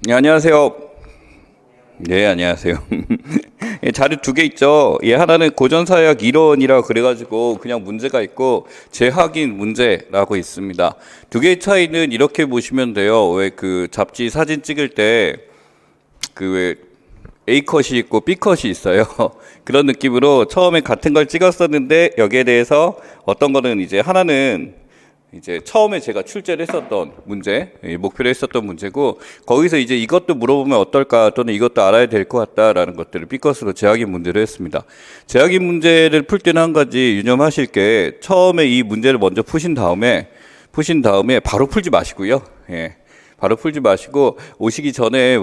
네, 안녕하세요. 네, 안녕하세요. 예, 자료 두 개 있죠. 예, 하나는 고전사역 이론이라 그래가지고 그냥 문제가 있고 재확인 문제라고 있습니다. 두 개의 차이는 이렇게 보시면 돼요. 왜 그 잡지 사진 찍을 때 그 왜 A컷이 있고 B컷이 있어요. 그런 느낌으로 처음에 같은 걸 찍었었는데 여기에 대해서 어떤 거는 이제 하나는 이제 처음에 제가 출제를 했었던 문제, 목표로 했었던 문제고 거기서 이제 이것도 물어보면 어떨까 또는 이것도 알아야 될 것 같다라는 것들을 B컷으로 재확인 문제를 했습니다. 재확인 문제를 풀 때는 한 가지 유념하실 게 처음에 이 문제를 먼저 푸신 다음에 바로 풀지 마시고요. 예. 바로 풀지 마시고 오기 전에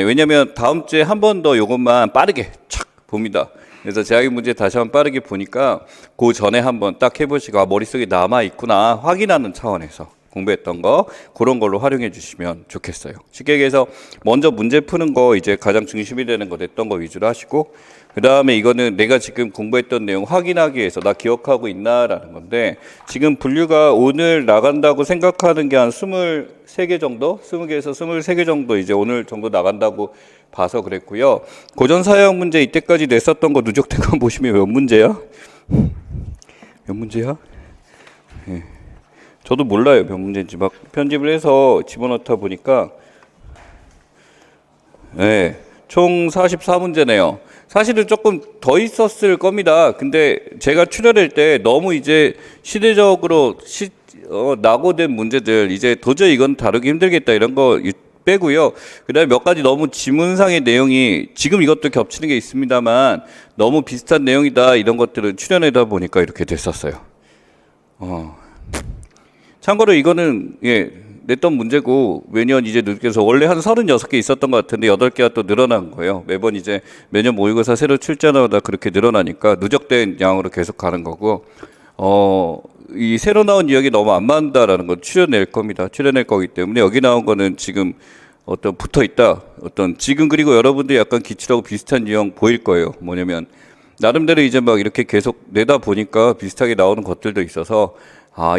왜냐면 다음 주에 한 번 더 요것만 빠르게 착 봅니다. 그래서 재학기 문제 다시 한번 빠르게 보니까 그 전에 한번 딱 해보시고 머릿속에 남아 있구나 확인하는 차원에서 공부했던 거 그런 걸로 활용해 주시면 좋겠어요. 쉽게 얘기해서 먼저 문제 푸는 거 이제 가장 중심이 되는 거 됐던 거 위주로 하시고 그 다음에 이거는 내가 지금 공부했던 내용 확인하기 위해서 나 기억하고 있나라는 건데 지금 분류가 오늘 나간다고 생각하는 게 한 23개 정도? 20개에서 23개 정도 이제 오늘 정도 나간다고 봐서 그랬고요. 고전 사역 문제 이때까지 냈었던 거 누적된 거 보시면 몇 문제야? 몇 문제야? 예. 저도 몰라요 몇 문제인지 막 편집을 해서 집어넣다 보니까 네, 총 44문제네요. 사실은 조금 더 있었을 겁니다. 근데 제가 출연할 때 너무 이제 시대적으로 낙오된 문제들 이제 도저히 이건 다루기 힘들겠다 이런 거 빼고요. 그다음에 몇 가지 너무 지문상의 내용이 지금 이것도 겹치는 게 있습니다만 너무 비슷한 내용이다 이런 것들은 출연하다 보니까 이렇게 됐었어요. 참고로 이거는 냈던 문제고 매년 이제 늦게서 원래 한 36개 있었던 것 같은데 8개가 또 늘어난 거예요. 매번 이제 매년 모의고사 새로 출제하다 그렇게 늘어나니까 누적된 양으로 계속 가는 거고 이 새로 나온 이야기 너무 안 맞는다라는 건 출연낼 겁니다. 출연낼 거기 때문에 여기 나온 거는 지금 어떤 붙어 있다. 어떤 지금 그리고 여러분들이 약간 기출하고 비슷한 유형 보일 거예요. 뭐냐면 나름대로 이제 막 이렇게 계속 내다 보니까 비슷하게 나오는 것들도 있어서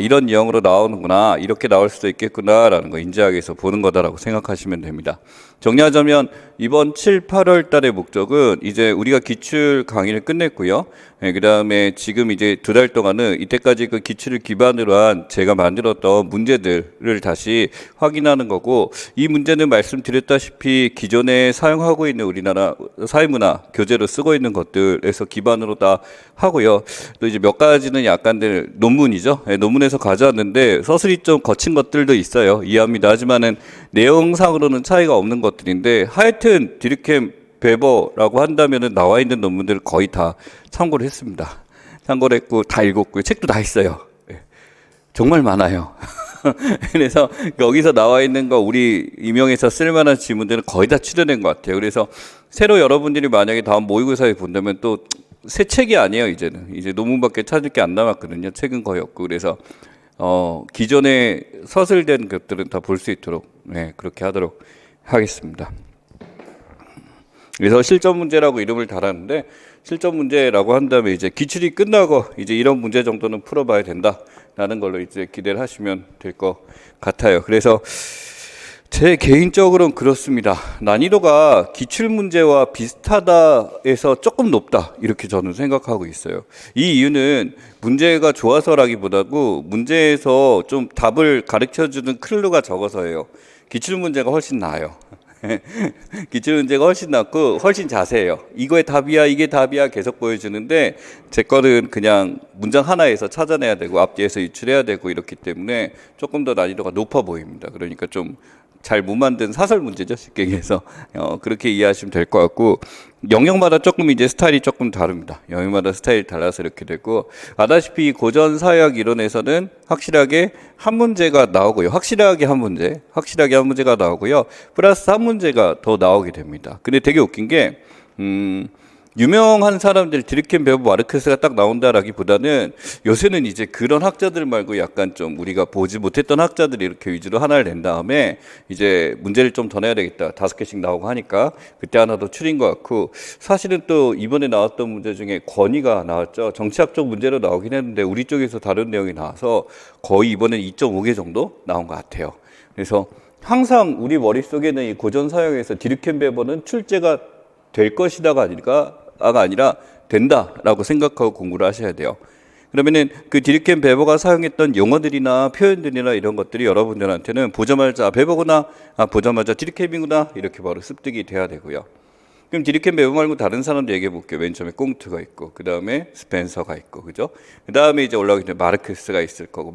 이런 유형으로 나오는구나, 이렇게 나올 수도 있겠구나라는 거 인지하기 위해서 보는 거다라고 생각하시면 됩니다. 정리하자면 이번 7, 8월 달의 목적은 이제 우리가 기출 강의를 끝냈고요. 그 다음에 지금 이제 2달 동안은 이때까지 그 기출을 기반으로 한 제가 만들었던 문제들을 다시 확인하는 거고 이 문제는 말씀드렸다시피 기존에 사용하고 있는 우리나라 사회문화 교재로 쓰고 있는 것들에서 기반으로 다 하고요. 또 이제 몇 가지는 약간들 논문이죠. 논문에서 가져왔는데 서술이 좀 거친 것들도 있어요. 이해합니다. 하지만은 내용상으로는 차이가 없는 것들인데 하여튼 디르켐 베버라고 한다면은 나와 있는 논문들을 거의 다 참고를 했습니다. 참고를 했고 다 읽었고요. 책도 다 있어요. 정말 많아요. 그래서 여기서 나와 있는 거 우리 임용에서 쓸만한 지문들은 거의 다 출연된 것 같아요. 그래서 새로 여러분들이 만약에 다음 모의고사에 본다면 또 새 책이 아니에요. 이제는 이제 논문밖에 찾을 게 안 남았거든요. 책은 거의 없고 그래서 기존에 서술된 것들은 다 볼 수 있도록 그렇게 하도록 하겠습니다. 그래서 실전 문제라고 이름을 달았는데 실전 문제라고 한다면 이제 기출이 끝나고 이제 이런 문제 정도는 풀어봐야 된다라는 걸로 이제 기대를 하시면 될 것 같아요. 그래서 제 개인적으로는 그렇습니다. 난이도가 기출 문제와 비슷하다 해서 조금 높다 이렇게 저는 생각하고 있어요. 이 이유는 문제가 좋아서라기보다도 문제에서 좀 답을 가르쳐주는 클루가 적어서예요. 기출 문제가 훨씬 나아요. 기출 문제가 훨씬 낫고 훨씬 자세해요. 이거의 답이야 이게 답이야 계속 보여주는데 제 거는 그냥 문장 하나에서 찾아내야 되고 앞뒤에서 유출해야 되고 이렇기 때문에 조금 더 난이도가 높아 보입니다. 그러니까 좀 잘 못 만든 사설 문제죠. 쉽게 얘기해서 그렇게 이해하시면 될 것 같고 영역마다 조금 이제 스타일이 조금 다릅니다. 영역마다 스타일이 달라서 이렇게 되고 아다시피 고전 사역 이론에서는 확실하게 한 문제가 나오고요. 확실하게 한 문제가 나오고요. 플러스 한 문제가 더 나오게 됩니다. 근데 되게 웃긴 게 유명한 사람들 디르켐 베버 마르크스가 딱 나온다라기보다는 요새는 이제 그런 학자들 말고 약간 좀 우리가 보지 못했던 학자들이 이렇게 위주로 하나를 낸 다음에 이제 문제를 좀 더 내야 되겠다 5개씩 나오고 하니까 그때 하나 더 추린 것 같고 사실은 또 이번에 나왔던 문제 중에 권위가 나왔죠. 정치학적 문제로 나오긴 했는데 우리 쪽에서 다른 내용이 나와서 거의 이번엔 2.5개 정도 나온 것 같아요. 그래서 항상 우리 머릿속에는 이 고전 사용에서 디르켄베버는 출제가 될 것이다가 아니라 된다라고 생각하고 공부를 하셔야 돼요. 그러면은 그 디르켄베버가 사용했던 용어들이나 표현들이나 이런 것들이 여러분들한테는 보자마자 베버구나, 보자마자 디르켄이구나 이렇게 바로 습득이 돼야 되고요. 그럼 디르켄베버 말고 다른 사람도 얘기해 볼게요. 맨 처음에 꽁트가 있고, 그 다음에 스펜서가 있고, 그죠? 그 다음에 이제 올라가게 마르크스가 있을 거고,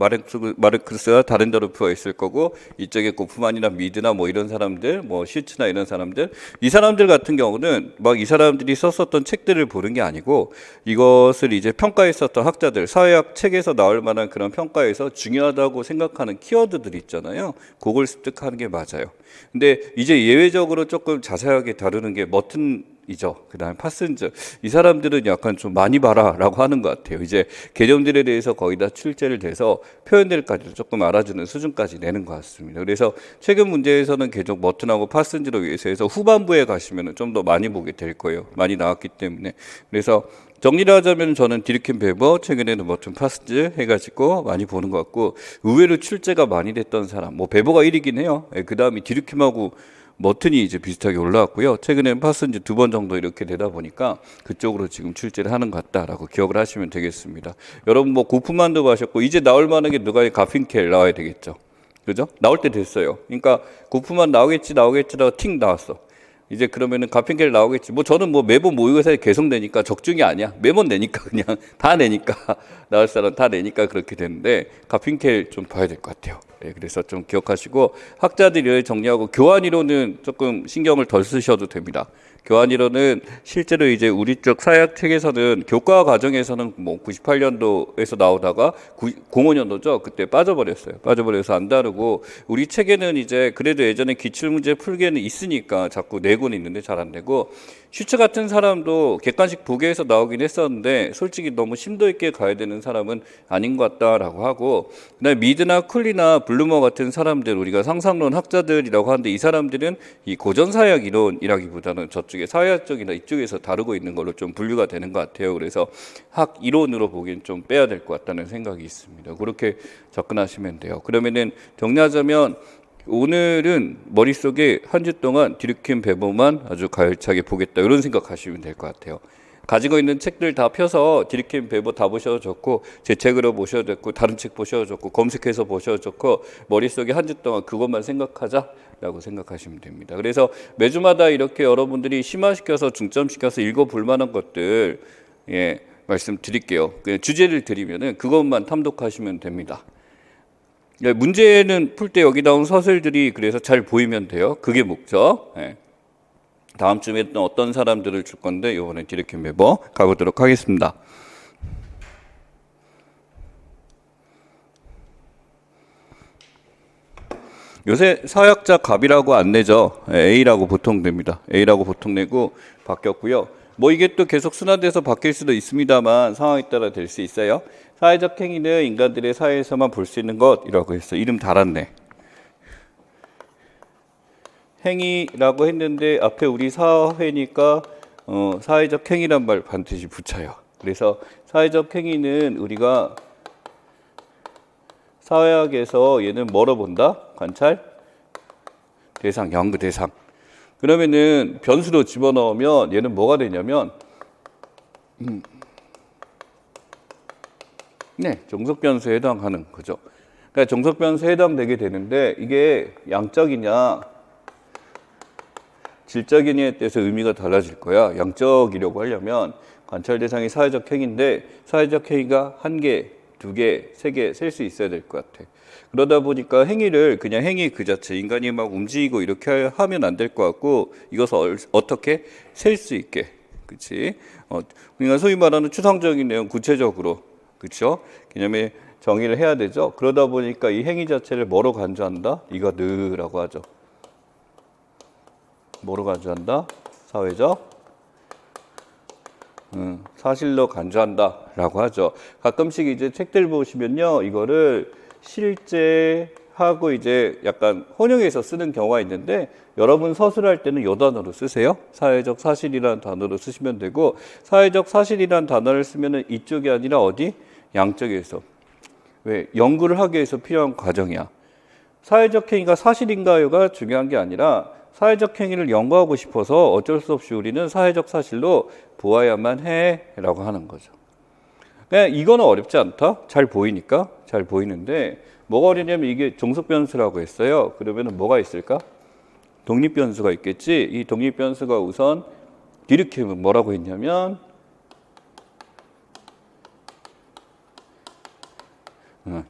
마르크스가 다른더르프가 있을 거고, 이쪽에 고프만이나 미드나 뭐 이런 사람들, 뭐 슈츠나 이런 사람들, 이 사람들 같은 경우는 막 이 사람들이 썼었던 책들을 보는 게 아니고, 이것을 이제 평가했었던 학자들, 사회학 책에서 나올 만한 그런 평가에서 중요하다고 생각하는 키워드들 있잖아요. 그걸 습득하는 게 맞아요. 근데 이제 예외적으로 조금 자세하게 다루는 게 머튼이죠. 그 다음에 파슨즈. 이 사람들은 약간 좀 많이 봐라라고 하는 것 같아요. 이제 개념들에 대해서 거의 다 출제를 돼서 표현들까지도 조금 알아주는 수준까지 내는 것 같습니다. 그래서 최근 문제에서는 계속 머튼하고 파슨즈로 위해서 해서 후반부에 가시면 좀 더 많이 보게 될 거예요. 많이 나왔기 때문에. 그래서 정리를 하자면 저는 디르켄베버, 최근에는 머튼 파슨즈 해가지고 많이 보는 것 같고, 의외로 출제가 많이 됐던 사람, 뭐 베버가 1위긴 해요. 그 다음에 디르켄하고 머튼이 이제 비슷하게 올라왔고요. 최근에는 파슨즈 2번 정도 이렇게 되다 보니까 그쪽으로 지금 출제를 하는 것 같다라고 기억을 하시면 되겠습니다. 여러분 뭐 고프만도 봐셨고, 이제 나올 만한 게 누가 가핀켈 나와야 되겠죠. 그죠? 나올 때 됐어요. 그러니까 고프만 나오겠지 하고 팅 나왔어. 이제 그러면은 가핀켈 나오겠지. 뭐 저는 뭐 매번 모의고사에 계속 내니까 적중이 아니야. 매번 내니까 그냥 다 내니까 나올 사람 다 내니까 그렇게 되는데 가핀켈 좀 봐야 될 것 같아요. 네, 그래서 좀 기억하시고 학자들이 정리하고 교환이론은 조금 신경을 덜 쓰셔도 됩니다. 교환이론은 실제로 이제 우리 쪽 사회학 책에서는 교과 과정에서는 뭐 98년도에서 나오다가 05년도죠. 그때 빠져버렸어요. 빠져버려서 안 다루고 우리 책에는 이제 그래도 예전에 기출문제 풀기에는 있으니까 자꾸 내고는 있는데 잘 안 되고 슈츠 같은 사람도 객관식 보기에서 나오긴 했었는데 솔직히 너무 심도 있게 가야 되는 사람은 아닌 것 같다라고 하고 그다음에 미드나 쿨리나 블루머 같은 사람들 우리가 상상론 학자들이라고 하는데 이 사람들은 이 고전사회학 이론이라기보다는 저쪽에 사회학적이나 이쪽에서 다루고 있는 걸로 좀 분류가 되는 것 같아요. 그래서 학 이론으로 보기엔 좀 빼야 될 것 같다는 생각이 있습니다. 그렇게 접근하시면 돼요. 그러면은 정리하자면 오늘은 머릿속에 한 주 동안 디르켄베버만 아주 가열차게 보겠다 이런 생각하시면 될 것 같아요. 가지고 있는 책들 다 펴서 디르켄베버 다 보셔도 좋고 제 책으로 보셔도 좋고 다른 책 보셔도 좋고 검색해서 보셔도 좋고 머릿속에 한 주 동안 그것만 생각하자라고 생각하시면 됩니다. 그래서 매주마다 이렇게 여러분들이 심화시켜서 중점시켜서 읽어볼 만한 것들 말씀드릴게요. 주제를 드리면은 그것만 탐독하시면 됩니다. 문제는 풀 때 여기 나온 서술들이 그래서 잘 보이면 돼요. 그게 목적. 다음 주에 또 어떤 사람들을 줄 건데 이번에 디르켄베버 가보도록 하겠습니다. 요새 사회학자 갑이라고 안 내죠. A라고 보통 됩니다. A라고 보통 내고 바뀌었고요. 뭐 이게 또 계속 순환돼서 바뀔 수도 있습니다만 상황에 따라 될 수 있어요. 사회적 행위는 인간들의 사회에서만 볼 수 있는 것이라고 해서 이름 달았네. 행위라고 했는데 앞에 우리 사회니까 사회적 행위란 말 반드시 붙여요. 그래서 사회적 행위는 우리가 사회학에서 얘는 뭐로 본다? 관찰, 대상, 연구 대상. 그러면은 변수로 집어넣으면 얘는 뭐가 되냐면 정석 변수에 해당하는 거죠. 그러니까 정석 변수에 해당되게 되는데 이게 양적이냐 질적이냐에 따라서 의미가 달라질 거야. 양적이려고 하려면 관찰 대상이 사회적 행위인데 사회적 행위가 1개, 2개, 3개 셀 수 있어야 될 것 같아. 그러다 보니까 행위를 그냥 행위 그 자체 인간이 막 움직이고 이렇게 하면 안 될 것 같고 이것을 어떻게 셀 수 있게, 그렇지? 그러니까 소위 말하는 추상적인 내용 구체적으로, 그렇죠? 개념에 정의를 해야 되죠. 그러다 보니까 이 행위 자체를 뭐로 간주한다? 이거느라고 하죠. 뭐로 간주한다? 사회적 사실로 간주한다라고 하죠. 가끔씩 이제 책들 보시면요, 이거를 실제하고 이제 약간 혼용해서 쓰는 경우가 있는데 여러분 서술할 때는 이 단어로 쓰세요. 사회적 사실이라는 단어로 쓰시면 되고 사회적 사실이라는 단어를 쓰면은 이쪽이 아니라 어디? 양쪽에서. 왜? 연구를 하기 위해서 필요한 과정이야. 사회적 행위가 사실인가요가 중요한 게 아니라 사회적 행위를 연구하고 싶어서 어쩔 수 없이 우리는 사회적 사실로 보아야만 해라고 하는 거죠. 그냥 이거는 어렵지 않다. 잘 보이니까 잘 보이는데 뭐가 어려냐면 이게 종속 변수라고 했어요. 그러면은 뭐가 있을까? 독립 변수가 있겠지. 이 독립 변수가 우선 디르케임은 뭐라고 했냐면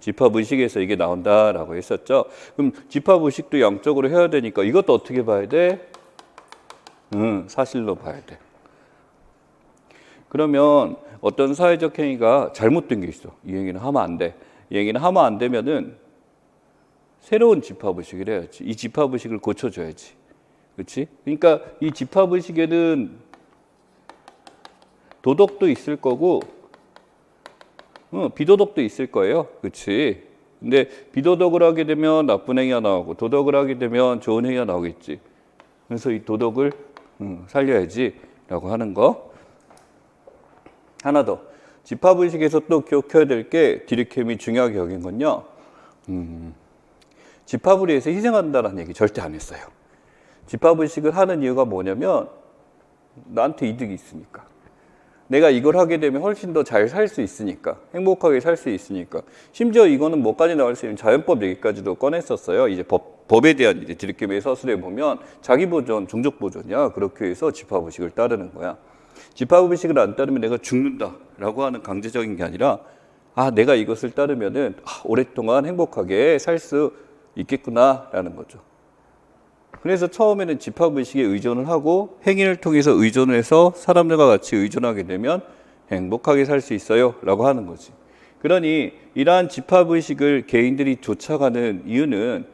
집합의식에서 이게 나온다라고 했었죠. 그럼 집합의식도 양적으로 해야 되니까 이것도 어떻게 봐야 돼? 사실로 봐야 돼. 그러면 어떤 사회적 행위가 잘못된 게 있어. 이 행위는 하면 안 돼. 이 행위는 하면 안 되면은 새로운 집합의식을 해야지. 이 집합의식을 고쳐줘야지. 그렇지? 그러니까 이 집합의식에는 도덕도 있을 거고 비도덕도 있을 거예요. 그렇지? 근데 비도덕을 하게 되면 나쁜 행위가 나오고 도덕을 하게 되면 좋은 행위가 나오겠지. 그래서 이 도덕을 살려야지 라고 하는 거. 하나 더. 집합의식에서 또 기억해야 될 게 디르켐이 중요하게 여긴 건요. 집합을 위해서 희생한다는 얘기 절대 안 했어요. 집합의식을 하는 이유가 뭐냐면 나한테 이득이 있으니까. 내가 이걸 하게 되면 훨씬 더 잘 살 수 있으니까. 행복하게 살 수 있으니까. 심지어 이거는 뭐까지 나올 수 있는 자연법 얘기까지도 꺼냈었어요. 이제 법에 대한 이제 디르켐의 서술에 보면 자기 보존, 종족 보존이야. 그렇게 해서 집합의식을 따르는 거야. 집합의식을 안 따르면 내가 죽는다라고 하는 강제적인 게 아니라 내가 이것을 따르면은 오랫동안 행복하게 살 수 있겠구나라는 거죠. 그래서 처음에는 집합의식에 의존을 하고 행위를 통해서 의존을 해서 사람들과 같이 의존하게 되면 행복하게 살 수 있어요 라고 하는 거지. 그러니 이러한 집합의식을 개인들이 쫓아가는 이유는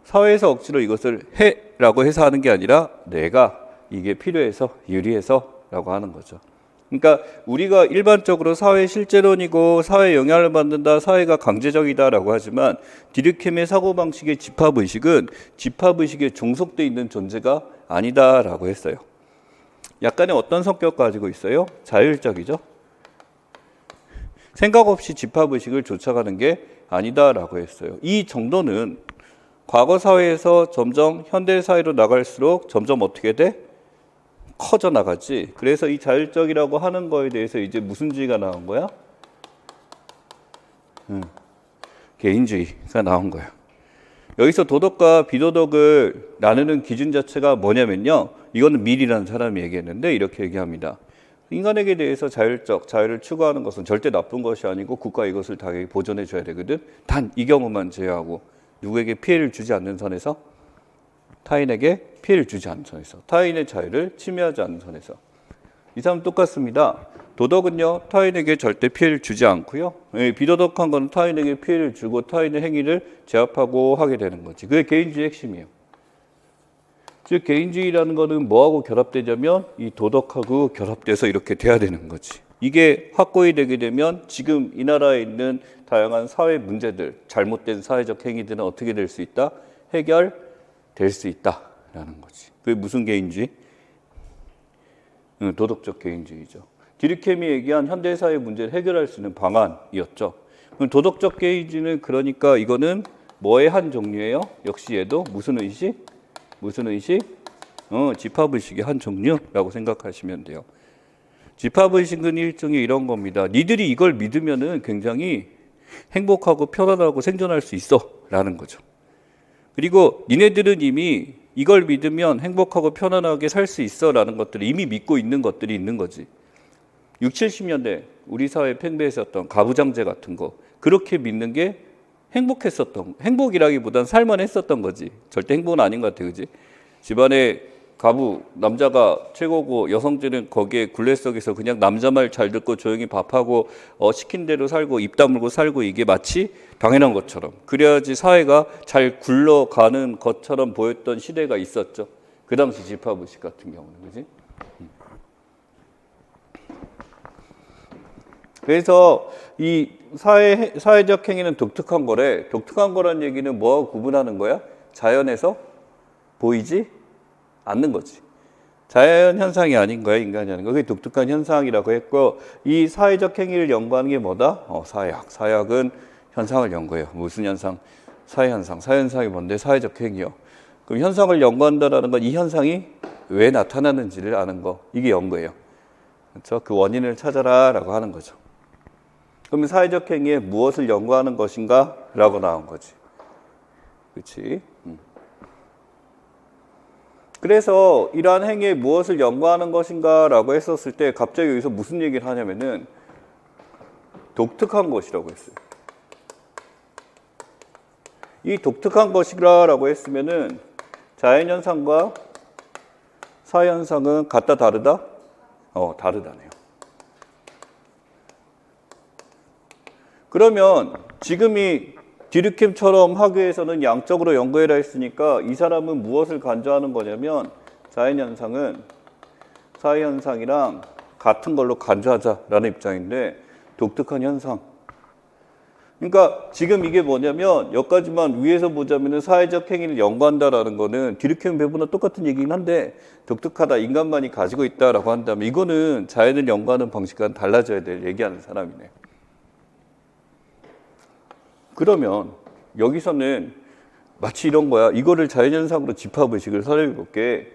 사회에서 억지로 이것을 해라고 해서 하는 게 아니라 내가 이게 필요해서 유리해서 라고 하는 거죠. 그러니까 우리가 일반적으로 사회 실제론이고 사회에 영향을 받는다, 사회가 강제적이다라고 하지만 디르켐의 사고방식의 집합의식은 집합의식에 종속되어 있는 존재가 아니다라고 했어요. 약간의 어떤 성격 가지고 있어요? 자율적이죠. 생각 없이 집합의식을 쫓아가는 게 아니다라고 했어요. 이 정도는 과거 사회에서 점점 현대 사회로 나갈수록 점점 어떻게 돼? 커져 나가지. 그래서 이 자율적이라고 하는 거에 대해서 이제 무슨 주의가 나온 거야? 개인주의가 나온 거야. 여기서 도덕과 비도덕을 나누는 기준 자체가 뭐냐면요. 이거는 밀이라는 사람이 얘기했는데 이렇게 얘기합니다. 인간에게 대해서 자유를 추구하는 것은 절대 나쁜 것이 아니고 국가 이것을 당연히 보존해 줘야 되거든. 단 이 경우만 제외하고 누구에게 피해를 주지 않는 선에서 타인에게 피해를 주지 않는 선에서 타인의 자유를 침해하지 않는 선에서 이 사람 똑같습니다. 도덕은요 타인에게 절대 피해를 주지 않고요. 비도덕한 건 타인에게 피해를 주고 타인의 행위를 제압하고 하게 되는 거지. 그게 개인주의의 핵심이에요. 즉 개인주의라는 거는 뭐하고 결합되냐면 이 도덕하고 결합돼서 이렇게 돼야 되는 거지. 이게 확고히 되게 되면 지금 이 나라에 있는 다양한 사회 문제들, 잘못된 사회적 행위들은 어떻게 될 수 있다? 해결될 수 있다라는 거지. 그게 무슨 개인주의? 도덕적 개인주의죠. 디르켐이 얘기한 현대사회 문제를 해결할 수 있는 방안이었죠. 도덕적 개인주의는 그러니까 이거는 뭐의 한 종류예요? 역시 얘도 무슨 의식? 무슨 의식? 집합의식의 한 종류라고 생각하시면 돼요. 집합의식은 일종의 이런 겁니다. 니들이 이걸 믿으면은 굉장히 행복하고 편안하고 생존할 수 있어 라는 거죠. 그리고 니네들은 이미 이걸 믿으면 행복하고 편안하게 살 수 있어 라는 것들을 이미 믿고 있는 것들이 있는 거지. 60, 70년대 우리 사회에 팽배했었던 가부장제 같은 거 그렇게 믿는 게 행복이라기보단 살만했었던 거지. 절대 행복은 아닌 것 같아, 그지? 집안에 가부 남자가 최고고 여성들은 거기에 굴레 속에서 그냥 남자 말 잘 듣고 조용히 밥하고 시킨 대로 살고 입 다물고 살고 이게 마치 당연한 것처럼 그래야지 사회가 잘 굴러가는 것처럼 보였던 시대가 있었죠. 그 당시 집합의식 같은 경우는, 그지? 그래서 이 사회적 행위는 독특한 거래. 독특한 거란 얘기는 뭐하고 구분하는 거야? 자연에서 보이지 않는 거지. 자연 현상이 아닌 거야, 인간이 하는 거. 그게 독특한 현상이라고 했고, 이 사회적 행위를 연구하는 게 뭐다? 사약. 사약은 현상을 연구해요. 무슨 현상? 사회현상. 사회현상이 뭔데? 사회적 행위요. 그럼 현상을 연구한다라는 건 이 현상이 왜 나타나는지를 아는 거. 이게 연구예요. 그렇죠? 그 원인을 찾아라라고 하는 거죠. 그러면 사회적 행위에 무엇을 연구하는 것인가? 라고 나온 거지. 그렇지? 그래서 이러한 행위에 무엇을 연구하는 것인가? 라고 했었을 때 갑자기 여기서 무슨 얘기를 하냐면은 독특한 것이라고 했어요. 이 독특한 것이라고 했으면은 자연현상과 사회현상은 같다 다르다? 다르다네요. 그러면 지금 이 디르켐처럼 학교에서는 양적으로 연구해라 했으니까 이 사람은 무엇을 간주하는 거냐면 자연현상은 사회현상이랑 같은 걸로 간주하자라는 입장인데 독특한 현상. 그러니까 지금 이게 뭐냐면 여기까지만 위에서 보자면은 사회적 행위를 연구한다라는 거는 디르켐 배분과 똑같은 얘기긴 한데 독특하다, 인간만이 가지고 있다라고 한다면 이거는 자연을 연구하는 방식과는 달라져야 될 얘기하는 사람이네. 그러면 여기서는 마치 이런 거야. 이거를 자연현상으로 집합의식을 설명해 볼게.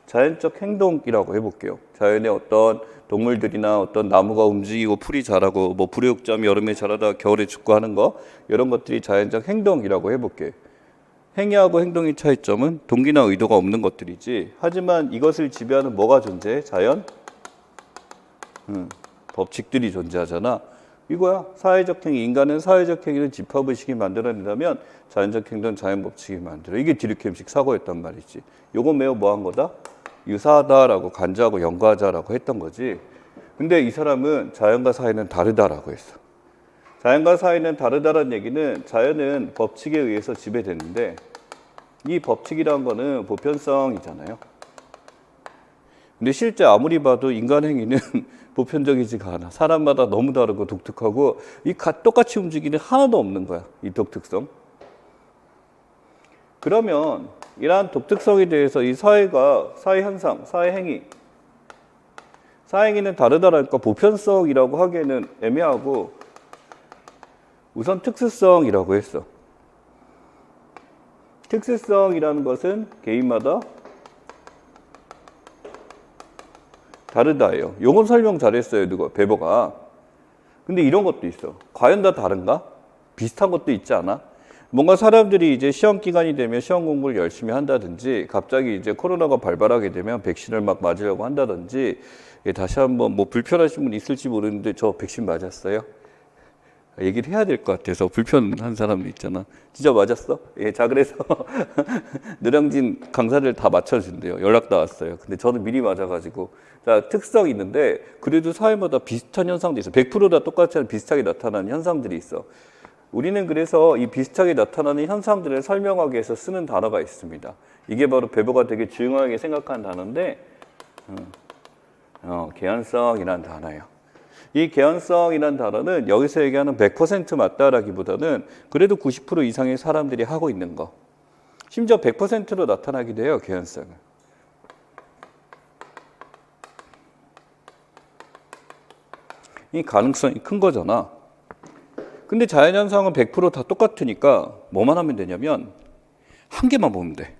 자연적 행동이라고 해볼게요. 자연의 어떤 동물들이나 어떤 나무가 움직이고 풀이 자라고 뭐 불효육자면 여름에 자라다 겨울에 죽고 하는 거 이런 것들이 자연적 행동이라고 해볼게. 행위하고 행동의 차이점은 동기나 의도가 없는 것들이지. 하지만 이것을 지배하는 뭐가 존재해? 자연? 법칙들이 존재하잖아. 이거야. 사회적 행위. 인간은 사회적 행위를 집합의식이 만들어낸다면 자연적 행동, 자연법칙이 만들어. 이게 디르켐식 사고였단 말이지. 요거 매우 뭐한 거다? 유사하다라고 간주하고 연구하자라고 했던 거지. 근데 이 사람은 자연과 사회는 다르다라고 했어. 자연과 사회는 다르다라는 얘기는 자연은 법칙에 의해서 지배되는데 이 법칙이란 거는 보편성이잖아요. 근데 실제 아무리 봐도 인간 행위는 보편적이지가 않아. 사람마다 너무 다르고 독특하고 똑같이 움직이는 하나도 없는 거야. 이 독특성. 그러면 이러한 독특성에 대해서 이 사회가 사회현상, 사회행위 사회행위는 다르다라니까 보편성이라고 하기에는 애매하고 우선 특수성이라고 했어. 특수성이라는 것은 개인마다 다르다예요. 요건 설명 잘했어요. 누가? 베버가. 근데 이런 것도 있어. 과연 다 다른가? 비슷한 것도 있지 않아? 뭔가 사람들이 이제 시험 기간이 되면 시험 공부를 열심히 한다든지 갑자기 이제 코로나가 발발하게 되면 백신을 막 맞으려고 한다든지 다시 한번 뭐 불편하신 분 있을지 모르는데 저 백신 맞았어요? 얘기를 해야 될 것 같아서 불편한 사람도 있잖아. 진짜 맞았어? 예, 자 그래서 노량진 강사들 다 맞춰준대요. 연락 다 왔어요. 근데 저는 미리 맞아가지고 자 특성이 있는데 그래도 사회마다 비슷한 현상도 있어. 100% 다 똑같이 비슷하게 나타나는 현상들이 있어. 우리는 그래서 이 비슷하게 나타나는 현상들을 설명하기 위해서 쓰는 단어가 있습니다. 이게 바로 베버가 되게 중요하게 생각한 단어인데 개연성이라는 단어예요. 이 개연성이라는 단어는 여기서 얘기하는 100% 맞다라기보다는 그래도 90% 이상의 사람들이 하고 있는 거. 심지어 100%로 나타나기도 해요. 개연성은. 이 가능성이 큰 거잖아. 근데 자연현상은 100% 다 똑같으니까 뭐만 하면 되냐면 한 개만 보면 돼.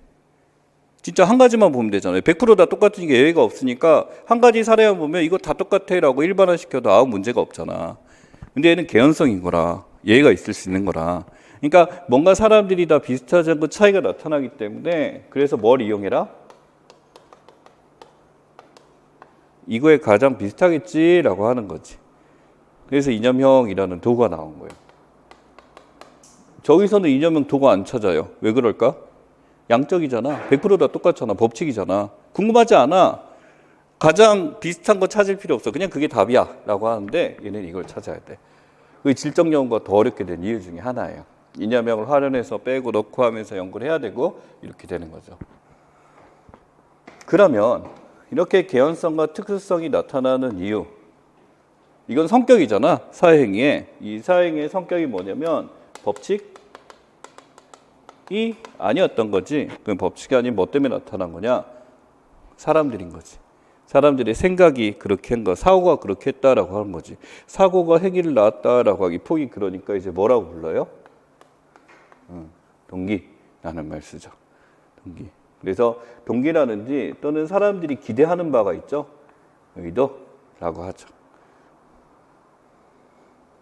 진짜 한 가지만 보면 되잖아요. 100% 다 똑같으니까 예외가 없으니까 한 가지 사례만 보면 이거 다 똑같아 라고 일반화시켜도 아무 문제가 없잖아. 근데 얘는 개연성인 거라. 예외가 있을 수 있는 거라. 그러니까 뭔가 사람들이 다 비슷하지 않고 차이가 나타나기 때문에 그래서 뭘 이용해라? 이거에 가장 비슷하겠지라고 하는 거지. 그래서 이념형이라는 도구가 나온 거예요. 저기서는 이념형 도구 안 찾아요. 왜 그럴까? 양적이잖아. 100%다 똑같잖아. 법칙이잖아. 궁금하지 않아. 가장 비슷한 거 찾을 필요 없어. 그냥 그게 답이야 라고 하는데 얘는 이걸 찾아야 돼. 그게 질적연구가 더 어렵게 된 이유 중에 하나예요. 이념형을 활용해서 빼고 넣고 하면서 연구를 해야 되고 이렇게 되는 거죠. 그러면 이렇게 개연성과 특수성이 나타나는 이유, 이건 성격이잖아. 사회행위의. 이 사회행위의 성격이 뭐냐면 법칙이 아니었던 거지. 그럼 법칙이 아닌 뭐 때문에 나타난 거냐? 사람들인 거지. 사람들의 생각이 그렇게 한 거, 사고가 그렇게 했다라고 하는 거지. 사고가 행위를 낳았다라고 하기 폭이 그러니까 이제 뭐라고 불러요? 동기라는 말 쓰죠. 동기. 그래서 동기라는지 또는 사람들이 기대하는 바가 있죠. 의도라고 하죠.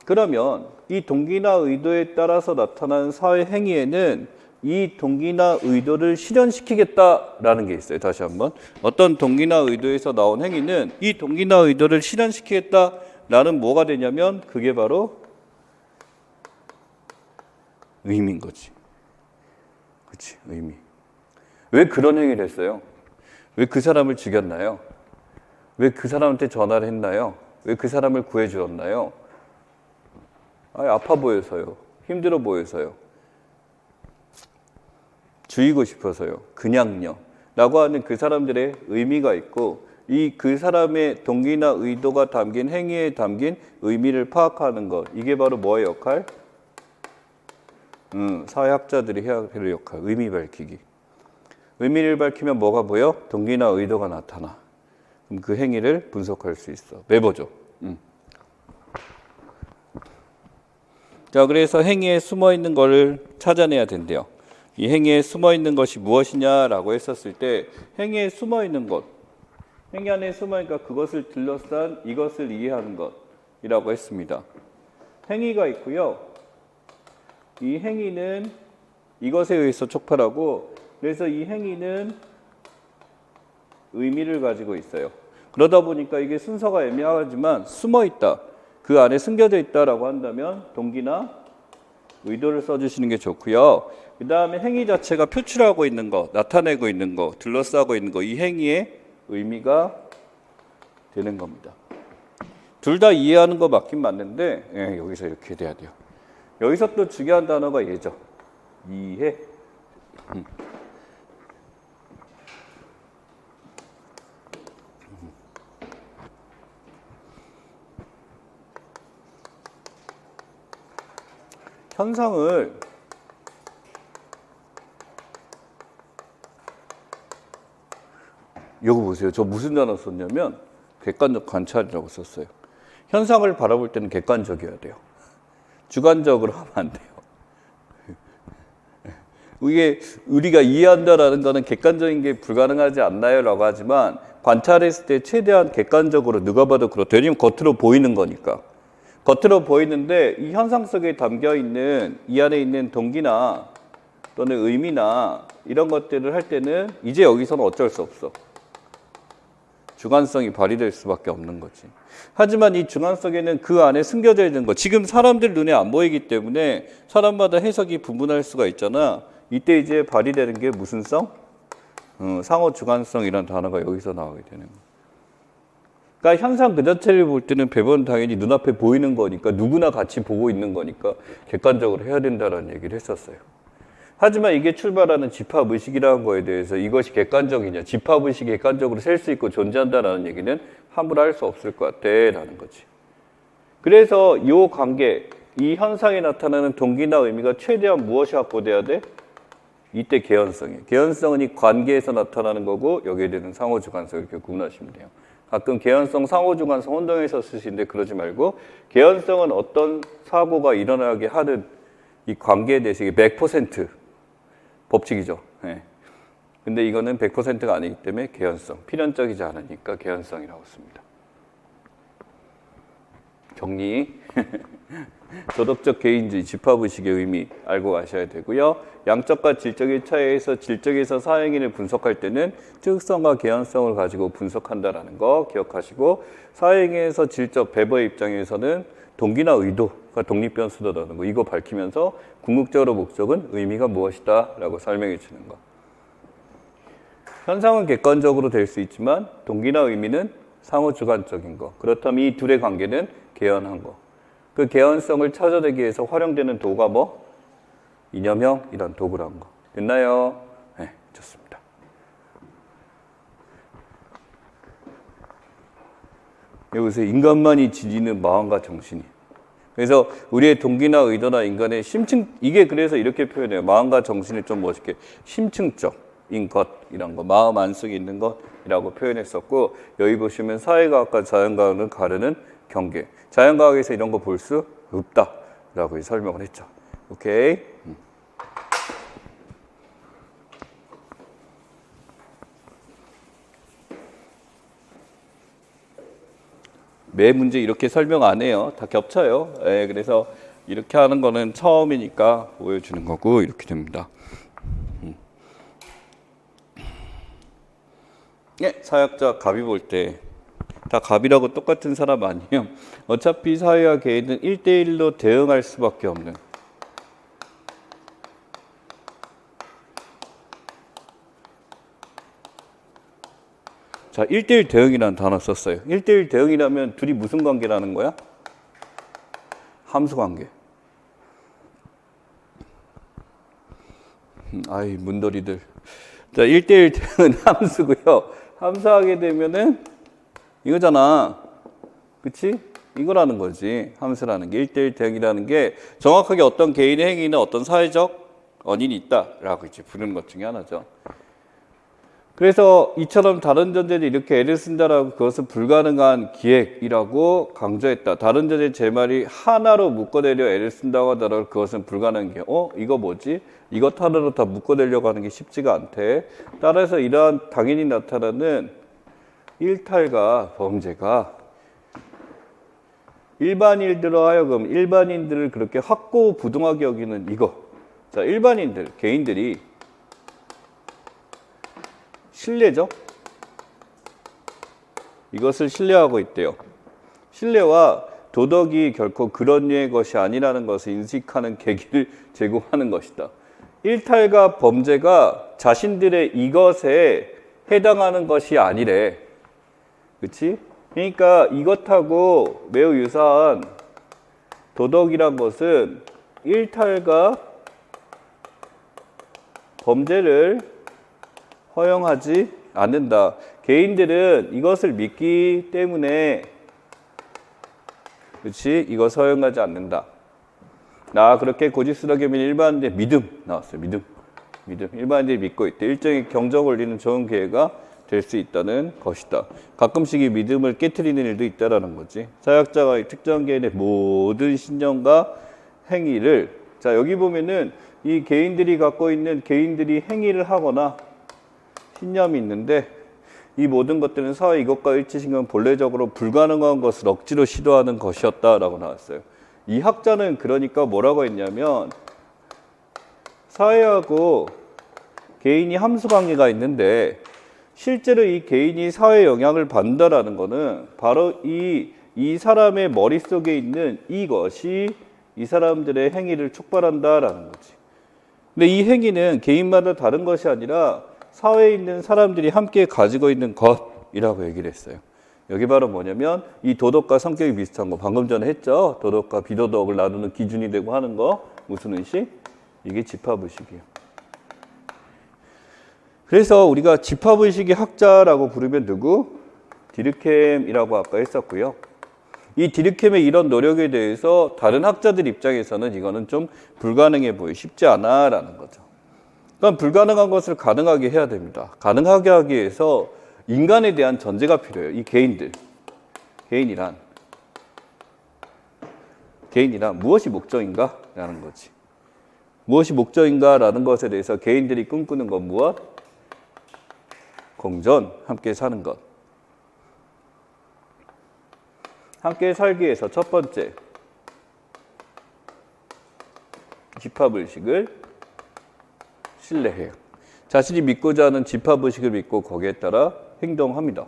그러면 이 동기나 의도에 따라서 나타나는 사회 행위에는 이 동기나 의도를 실현시키겠다라는 게 있어요. 다시 한번. 어떤 동기나 의도에서 나온 행위는 이 동기나 의도를 실현시키겠다라는 뭐가 되냐면 그게 바로 의미인 거지. 그렇지, 의미. 왜 그런 행위를 했어요? 왜 그 사람을 죽였나요? 왜 그 사람한테 전화를 했나요? 왜 그 사람을 구해주었나요? 아파 보여서요. 힘들어 보여서요. 죽이고 싶어서요. 그냥요. 라고 하는 그 사람들의 의미가 있고 이 그 사람의 동기나 의도가 담긴 행위에 담긴 의미를 파악하는 것. 이게 바로 뭐의 역할? 사회학자들이 해야 할 역할. 의미 밝히기. 의미를 밝히면 뭐가 보여? 동기나 의도가 나타나. 그럼 그 행위를 분석할 수 있어. 매보죠. 자, 그래서 행위에 숨어 있는 것을 찾아내야 된대요. 이 행위에 숨어 있는 것이 무엇이냐라고 했었을 때 행위에 숨어 있는 것, 행위 안에 숨어 있으니까 그것을 둘러싼 이것을 이해하는 것이라고 했습니다. 행위가 있고요. 이 행위는 이것에 의해서 촉발하고 그래서 이 행위는 의미를 가지고 있어요. 그러다 보니까 이게 순서가 애매하지만 숨어 있다. 그 안에 숨겨져 있다라고 한다면 동기나 의도를 써주시는 게 좋고요. 그 다음에 행위 자체가 표출하고 있는 거, 나타내고 있는 거, 둘러싸고 있는 거, 이 행위의 의미가 되는 겁니다. 둘 다 이해하는 거 맞긴 맞는데 여기서 이렇게 돼야 돼요. 여기서 또 중요한 단어가 얘죠. 이해. 현상을 이거 보세요. 저 무슨 단어 썼냐면 객관적 관찰이라고 썼어요. 현상을 바라볼 때는 객관적이어야 돼요. 주관적으로 하면 안 돼요. 이게 우리가 이해한다라는 거는 객관적인 게 불가능하지 않나요? 라고 하지만 관찰했을 때 최대한 객관적으로 누가 봐도 그렇대요. 왜냐면 겉으로 보이는 거니까. 겉으로 보이는데 이 현상 속에 담겨있는 이 안에 있는 동기나 또는 의미나 이런 것들을 할 때는 이제 여기서는 어쩔 수 없어. 주관성이 발휘될 수밖에 없는 거지. 하지만 이 주관성에는 그 안에 숨겨져 있는 거. 지금 사람들 눈에 안 보이기 때문에 사람마다 해석이 분분할 수가 있잖아. 이때 이제 발휘되는 게 무슨 성? 상호 주관성이라는 단어가 여기서 나오게 되는 거. 그러니까 현상 그 자체를 볼 때는 배번 당연히 눈앞에 보이는 거니까 누구나 같이 보고 있는 거니까 객관적으로 해야 된다는 얘기를 했었어요. 하지만 이게 출발하는 집합의식이라는 거에 대해서 이것이 객관적이냐, 집합의식이 객관적으로 셀 수 있고 존재한다는 얘기는 함부로 할 수 없을 것 같아 라는 거지. 그래서 이 관계, 이 현상에 나타나는 동기나 의미가 최대한 무엇이 확보돼야 돼? 이때 개연성이에요. 개연성은 이 관계에서 나타나는 거고 여기에 대한 상호주관성 이렇게 구분하시면 돼요. 가끔 개연성, 상호주관성 혼동해서 쓰시는데 그러지 말고 개연성은 어떤 사고가 일어나게 하는 이 관계에 대해서 이게 100% 법칙이죠. 네. 근데 이거는 100%가 아니기 때문에 개연성, 필연적이지 않으니까 개연성이라고 씁니다. 정리. 도덕적 개인주의, 집합의식의 의미 알고 가셔야 되고요. 양적과 질적의 차이에서 질적에서 사행위를 분석할 때는 특성과 개연성을 가지고 분석한다라는 거 기억하시고 사행위에서 질적 배버의 입장에서는 동기나 의도가 독립변수다라는 거 이거 밝히면서 궁극적으로 목적은 의미가 무엇이다 라고 설명해 주는 거. 현상은 객관적으로 될 수 있지만 동기나 의미는 상호주관적인 거. 그렇다면 이 둘의 관계는 개연한 거. 그 개연성을 찾아내기 위해서 활용되는 도구가 뭐? 이념형 이런 도구라는 거. 됐나요? 네, 좋습니다. 여기서 인간만이 지니는 마음과 정신이. 그래서 우리의 동기나 의도나 인간의 심층, 이게 그래서 이렇게 표현해요. 마음과 정신을 좀 멋있게 심층적, 안속인 것 이런 거 마음 안속에 있는 것이라고 표현했었고 여기 보시면 사회과학과 자연과학을 가르는 경계 자연과학에서 이런 거 볼 수 없다라고 설명을 했죠. 오케이. 매 문제 이렇게 설명 안 해요. 다 겹쳐요. 예, 그래서 이렇게 하는 거는 처음이니까 보여주는 거고 이렇게 됩니다. 예, 사역자 갑이 볼 때 다 갑이라고 똑같은 사람 아니에요. 어차피 사회와 개인은 1대1로 대응할 수밖에 없는. 자, 1대1 대응이라는 단어 썼어요. 1대1 대응이라면 둘이 무슨 관계라는 거야? 함수 관계. 아이, 문돌이들. 자, 1대1 대응은 함수고요. 함수하게 되면은 이거잖아. 그치? 이거라는 거지. 함수라는 게 1대1 대응이라는 게 정확하게 어떤 개인의 행위나 어떤 사회적 원인이 있다라고 이제 부르는 것 중에 하나죠. 그래서 이처럼 다른 전제를 이렇게 애를 쓴다라고 그것은 불가능한 기획이라고 강조했다. 다른 전제 제 말이 하나로 묶어내려 애를 쓴다고 하더라도 그것은 불가능한 기획. 이거 뭐지? 이것 하나로 다 묶어내려고 하는 게 쉽지가 않대. 따라서 이러한 당연히 나타나는 일탈과 범죄가 일반인들로 하여금 일반인들을 그렇게 확고부동하게 여기는 이거. 자, 일반인들, 개인들이 신뢰죠? 이것을 신뢰하고 있대요. 신뢰와 도덕이 결코 그런 류의 것이 아니라는 것을 인식하는 계기를 제공하는 것이다. 일탈과 범죄가 자신들의 이것에 해당하는 것이 아니래. 그치? 그러니까 이것하고 매우 유사한 도덕이란 것은 일탈과 범죄를 허용하지 않는다. 개인들은 이것을 믿기 때문에 그렇지? 이것 허용하지 않는다. 그렇게 고집스럽게 믿는 일반인들 믿음 나왔어요. 믿음. 일반인들이 믿고 있대. 일정의 경적 올리는 좋은 기회가 될 수 있다는 것이다. 가끔씩 이 믿음을 깨트리는 일도 있다라는 거지. 사역자가 특정 개인의 모든 신념과 행위를 자 여기 보면은 이 개인들이 갖고 있는 개인들이 행위를 하거나 신념이 있는데 이 모든 것들은 사회 이것과 일치신경 본래적으로 불가능한 것을 억지로 시도하는 것이었다라고 나왔어요. 이 학자는 그러니까 뭐라고 했냐면 사회하고 개인이 함수 관계가 있는데 실제로 이 개인이 사회에 영향을 받는다라는 거는 바로 이 사람의 머릿속에 있는 이것이 이 사람들의 행위를 촉발한다라는 거지. 근데 이 행위는 개인마다 다른 것이 아니라 사회에 있는 사람들이 함께 가지고 있는 것이라고 얘기를 했어요. 여기 바로 뭐냐면 이 도덕과 성격이 비슷한 거 방금 전에 했죠. 도덕과 비도덕을 나누는 기준이 되고 하는 거 무슨 의식? 이게 집합의식이에요. 그래서 우리가 집합의식의 학자라고 부르면 누구? 디르켐이라고 아까 했었고요. 이 디르켐의 이런 노력에 대해서 다른 학자들 입장에서는 이거는 좀 불가능해 보여 쉽지 않아 라는 거죠. 그러니까 불가능한 것을 가능하게 해야 됩니다. 가능하게 하기 위해서 인간에 대한 전제가 필요해요. 이 개인이란 무엇이 목적인가? 라는 거지. 무엇이 목적인가? 라는 것에 대해서 개인들이 꿈꾸는 건 무엇? 공존, 함께 사는 것. 함께 살기 위해서 첫 번째 집합의식을 신뢰해요. 자신이 믿고자 하는 집합의식을 믿고 거기에 따라 행동합니다.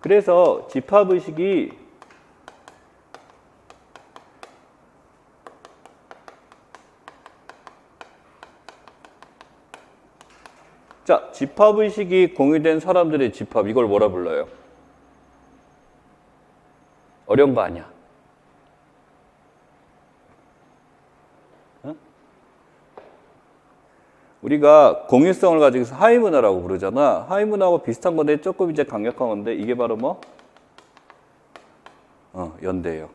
그래서 집합의식이 집합의식이 공유된 사람들의 집합, 이걸 뭐라 불러요? 어려운 거 아니야. 우리가 공유성을 가지고 있어서 하위문화라고 부르잖아. 하위문화하고 비슷한 건데 조금 이제 강력한 건데 이게 바로 뭐? 연대예요.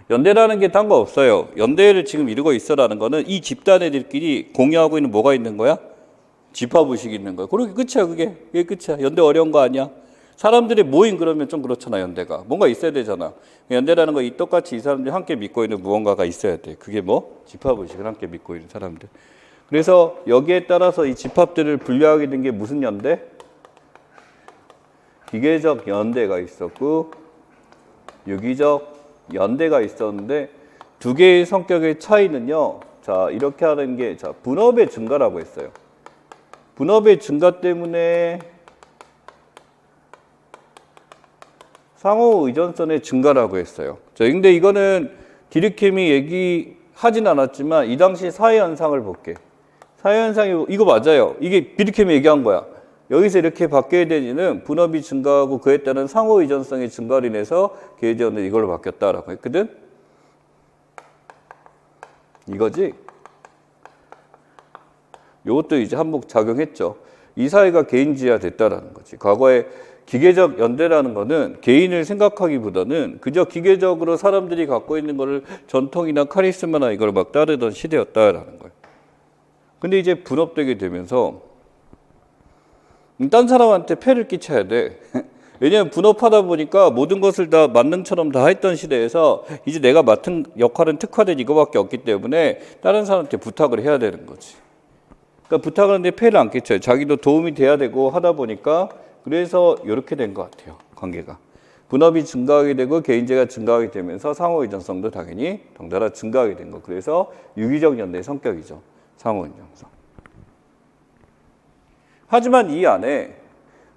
연대라는 게 딴 거 없어요. 연대를 지금 이루고 있어라는 거는 이 집단애들끼리 공유하고 있는 뭐가 있는 거야? 집합의식이 있는 거예요. 그렇게 끝이야, 그게 끝이야. 연대 어려운 거 아니야? 사람들이 모임 그러면 좀 그렇잖아, 연대가. 뭔가 있어야 되잖아. 연대라는 거 똑같이 이 사람들이 함께 믿고 있는 무언가가 있어야 돼. 그게 뭐? 집합의식을 함께 믿고 있는 사람들. 그래서 여기에 따라서 이 집합들을 분류하게 된 게 무슨 연대? 기계적 연대가 있었고 유기적 연대가 있었는데 두 개의 성격의 차이는요. 자, 이렇게 하는 게 자, 분업의 증가라고 했어요. 분업의 증가 때문에 상호 의존성의 증가라고 했어요. 자, 근데 이거는 디르켐이 얘기하진 않았지만 이 당시 사회 현상을 볼게. 사회 현상이 이거 맞아요. 이게 디르켐이 얘기한 거야. 여기서 이렇게 바뀌어야 되는 분업이 증가하고 그에 따른 상호 의존성의 증가로 인해서 계제어는 이걸로 바뀌었다라고 했거든. 이거지. 이것도 이제 한몫 작용했죠. 이 사회가 개인주의화 됐다라는 거지. 과거에 기계적 연대라는 거는 개인을 생각하기보다는 그저 기계적으로 사람들이 갖고 있는 거를 전통이나 카리스마나 이걸 막 따르던 시대였다라는 거예요. 근데 이제 분업되게 되면서 딴 사람한테 폐를 끼쳐야 돼. 왜냐하면 분업하다 보니까 모든 것을 다 만능처럼 다 했던 시대에서 이제 내가 맡은 역할은 특화된 이거밖에 없기 때문에 다른 사람한테 부탁을 해야 되는 거지. 그러니까 부탁을 하는데 폐를 안 끼쳐요. 자기도 도움이 돼야 되고 하다 보니까 그래서 이렇게 된 것 같아요. 관계가. 분업이 증가하게 되고 개인재가 증가하게 되면서 상호 의존성도 당연히 덩달아 증가하게 된 거. 그래서 유기적 연대의 성격이죠. 상호 의존성. 하지만 이 안에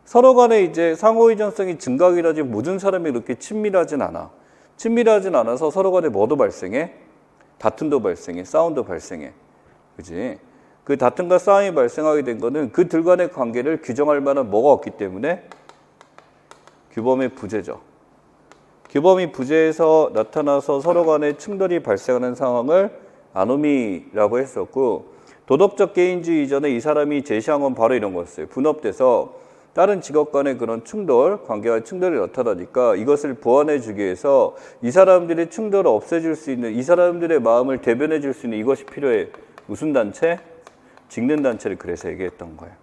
서로 간에 이제 상호 의존성이 증가하긴 하지 모든 사람이 그렇게 친밀하진 않아. 친밀하진 않아서 서로 간에 뭐도 발생해? 다툼도 발생해. 싸움도 발생해. 그지? 그 다툼과 싸움이 발생하게 된 거는 그들 간의 관계를 규정할 만한 뭐가 없기 때문에 규범의 부재죠. 규범이 부재해서 나타나서 서로 간에 충돌이 발생하는 상황을 아노미라고 했었고 도덕적 개인주의 이전에 이 사람이 제시한 건 바로 이런 거였어요. 분업돼서 다른 직업 간의 그런 충돌, 관계와 충돌이 나타나니까 이것을 보완해 주기 위해서 이 사람들의 충돌을 없애줄 수 있는 이 사람들의 마음을 대변해 줄 수 있는 이것이 필요해. 무슨 단체? 직능 단체를 그래서 얘기했던 거예요.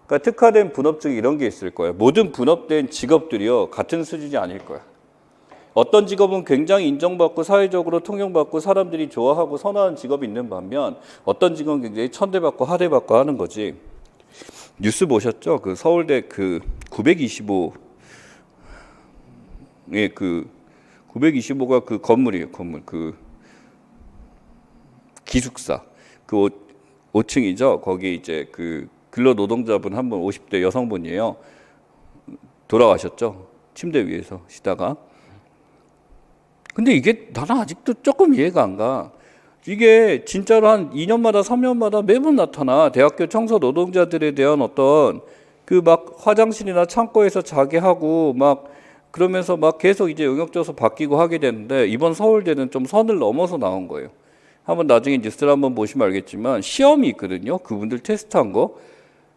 그러니까 특화된 분업증이 이런 게 있을 거예요. 모든 분업된 직업들이요 같은 수준이 아닐 거야. 어떤 직업은 굉장히 인정받고 사회적으로 통용받고 사람들이 좋아하고 선호하는 직업이 있는 반면 어떤 직업은 굉장히 천대받고 하대받고 하는 거지. 뉴스 보셨죠? 그 서울대 그 925의 그 925가 그 건물이에요. 건물 그 기숙사 그 5층이죠. 거기 이제 그 근로 노동자분 한 분 50대 여성분이에요. 돌아가셨죠. 침대 위에서 쉬다가. 근데 이게 나는 아직도 조금 이해가 안 가. 이게 진짜로 한 2년마다 3년마다 매번 나타나. 대학교 청소 노동자들에 대한 어떤 그 막 화장실이나 창고에서 자게 하고 막 그러면서 막 계속 이제 영역줘서 바뀌고 하게 되는데 이번 서울대는 좀 선을 넘어서 나온 거예요. 한번 나중에 뉴스를 한번 보시면 알겠지만 시험이 있거든요. 그분들 테스트한 거.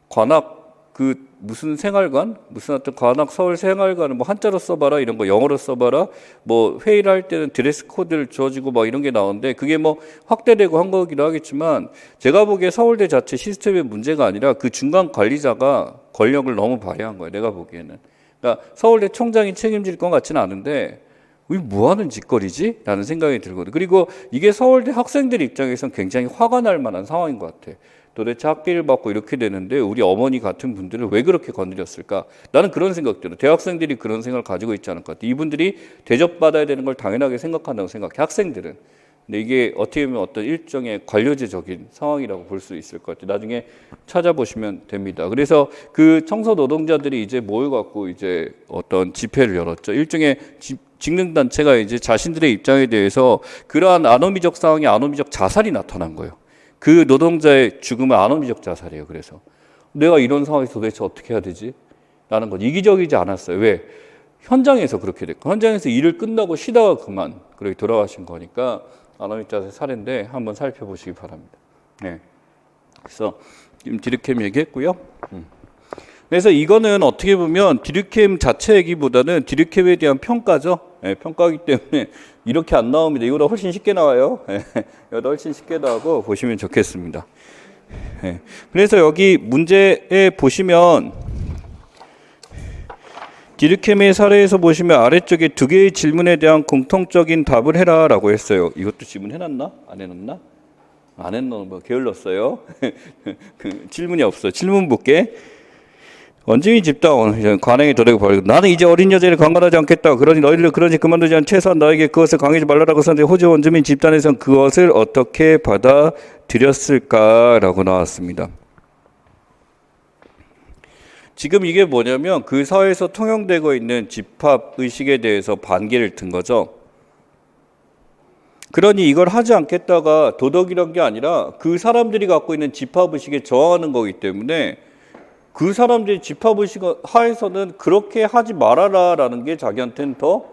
관악 그 무슨 생활관 무슨 어떤 관악 서울 생활관을 뭐 한자로 써봐라 이런 거 영어로 써봐라 뭐 회의를 할 때는 드레스 코드를 주어지고 막 이런 게 나오는데 그게 뭐 확대되고 한 거기도 하겠지만 제가 보기에 서울대 자체 시스템의 문제가 아니라 그 중간 관리자가 권력을 너무 발휘한 거예요. 내가 보기에는. 그러니까 서울대 총장이 책임질 것 같지는 않은데 왜 뭐 하는 짓거리지? 라는 생각이 들거든요. 그리고 이게 서울대 학생들 입장에서는 굉장히 화가 날 만한 상황인 것 같아. 도대체 학비를 받고 이렇게 되는데 우리 어머니 같은 분들을 왜 그렇게 건드렸을까? 나는 그런 생각 들어요. 대학생들이 그런 생각을 가지고 있지 않을 것 같아요. 이분들이 대접받아야 되는 걸 당연하게 생각한다고 생각해. 학생들은. 근데 이게 어떻게 보면 어떤 일종의 관료제적인 상황이라고 볼 수 있을 것 같아요. 나중에 찾아보시면 됩니다. 그래서 그 청소 노동자들이 이제 모여갖고 이제 어떤 집회를 열었죠. 일종의 직능단체가 이제 자신들의 입장에 대해서 그러한 아노미적 상황이 아노미적 자살이 나타난 거예요. 그 노동자의 죽음은 아노미적 자살이에요. 그래서 내가 이런 상황에서 도대체 어떻게 해야 되지? 라는 건 이기적이지 않았어요. 왜? 현장에서 그렇게 됐고 현장에서 일을 끝나고 쉬다가 그만 그렇게 돌아가신 거니까 아노미적 자살 사례인데 한번 살펴보시기 바랍니다. 네. 그래서 지금 디르켐 얘기했고요. 그래서 이거는 어떻게 보면 디르켐 자체 얘기보다는 디르켐에 대한 평가죠. 네, 평가이기 때문에 이렇게 안 나옵니다. 이거보다 훨씬 쉽게 나와요. 네, 이거보다 훨씬 쉽게 나오고 보시면 좋겠습니다. 예. 그래서 여기 문제에 보시면 디르케미의 사례에서 보시면 아래쪽에 두 개의 질문에 대한 공통적인 답을 해라라고 했어요. 이것도 질문해놨나? 안 해놨나? 안 했나? 뭐 게을렀어요. 그 질문이 없어. 질문 볼게. 원증이 집단 관행에 도래고 버리고 나는 이제 어린 여자를 강간하지 않겠다. 그러니 너희를 그러지 그만두지 않 최소한 너에게 그것을 강요하지 말라라고 썼는데 호주 원주민 집단에서는 그것을 어떻게 받아들였을까라고 나왔습니다. 지금 이게 뭐냐면 그 사회에서 통용되고 있는 집합 의식에 대해서 반기를 든 거죠. 그러니 이걸 하지 않겠다가 도덕이란 게 아니라 그 사람들이 갖고 있는 집합 의식에 저항하는 거기 때문에 그 사람들이 집합의식 하에서는 그렇게 하지 말아라라는 게 자기한테는 더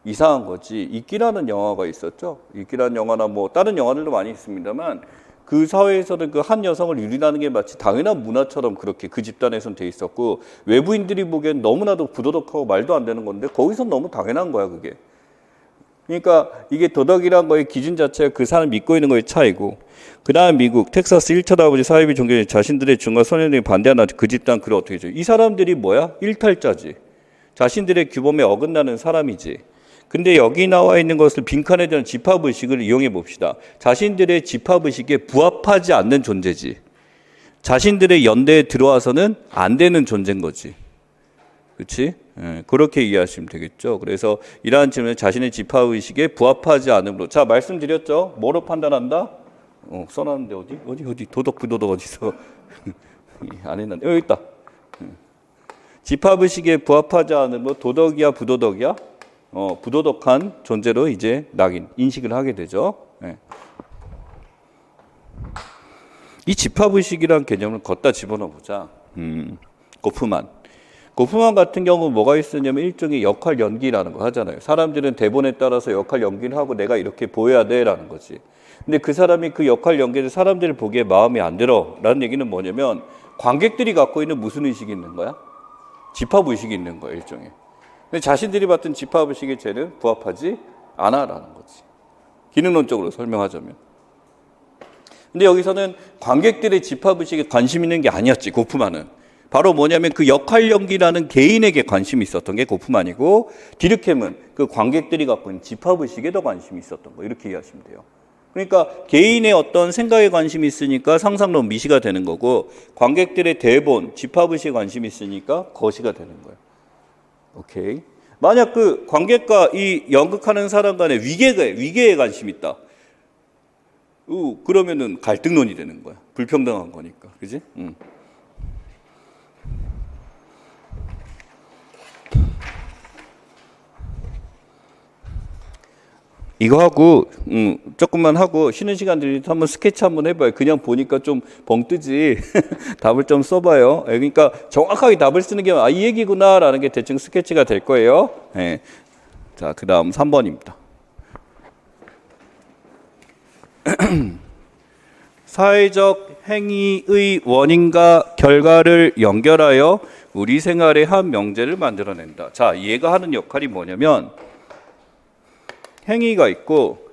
이상한 거지. 이끼라는 영화가 있었죠. 이끼라는 영화나 뭐 다른 영화들도 많이 있습니다만 그 사회에서는 그 한 여성을 유린하는 게 마치 당연한 문화처럼 그렇게 그 집단에서는 돼 있었고 외부인들이 보기엔 너무나도 부도덕하고 말도 안 되는 건데 거기서 너무 당연한 거야 그게. 그러니까 이게 도덕이란 거의 기준 자체가 그 사람 믿고 있는 거의 차이고 그 다음 미국 텍사스 1차 아버지 사이비 종교에 자신들의 중과 소년들이 반대하는 그 집단 그걸 어떻게 해줘? 이 사람들이 뭐야? 일탈자지. 자신들의 규범에 어긋나는 사람이지. 근데 여기 나와 있는 것을 빈칸에 대한 집합의식을 이용해 봅시다. 자신들의 집합의식에 부합하지 않는 존재지. 자신들의 연대에 들어와서는 안 되는 존재인 거지. 그렇지? 예, 그렇게 이해하시면 되겠죠. 그래서 이러한 질문은 자신의 집합의식에 부합하지 않으므로 자 말씀드렸죠. 뭐로 판단한다? 써놨는데 어디 도덕 부도덕 어디서 안 했는데 여기 있다. 집합의식에 부합하지 않으므로 도덕이야 부도덕이야? 부도덕한 존재로 이제 낙인 인식을 하게 되죠. 예. 이 집합의식이란 개념을 걷다 집어넣어 보자. 고프만 같은 경우는 뭐가 있었냐면 일종의 역할 연기라는 거 하잖아요. 사람들은 대본에 따라서 역할 연기를 하고 내가 이렇게 보여야 돼라는 거지. 근데 그 사람이 그 역할 연기를 사람들이 보기에 마음에 안 들어라는 얘기는 뭐냐면 관객들이 갖고 있는 무슨 의식이 있는 거야? 집합의식이 있는 거야 일종의. 근데 자신들이 봤던 집합의식에 쟤는 부합하지 않아라는 거지. 기능론적으로 설명하자면. 근데 여기서는 관객들의 집합의식에 관심 있는 게 아니었지 고프만은. 바로 뭐냐면 그 역할 연기라는 개인에게 관심이 있었던 게 고프만이고 디르켐은 그 관객들이 갖고 있는 집합의식에 더 관심이 있었던 거 이렇게 이해하시면 돼요. 그러니까 개인의 어떤 생각에 관심이 있으니까 상상론 미시가 되는 거고 관객들의 대본, 집합의식에 관심이 있으니까 거시가 되는 거예요. 오케이. 만약 그 관객과 이 연극하는 사람 간에 위계에 관심이 있다. 그러면은 갈등론이 되는 거야. 불평등한 거니까. 그지? 이거 하고 조금만 하고 쉬는 시간 들릴 때 한번 스케치 한번 해봐요. 그냥 보니까 좀 벙 뜨지. 답을 좀 써봐요. 그러니까 정확하게 답을 쓰는 게 이 얘기구나라는 게 대충 스케치가 될 거예요. 네. 자, 그 다음 3번입니다. 사회적 행위의 원인과 결과를 연결하여 우리 생활의 한 명제를 만들어낸다. 자, 얘가 하는 역할이 뭐냐면 행위가 있고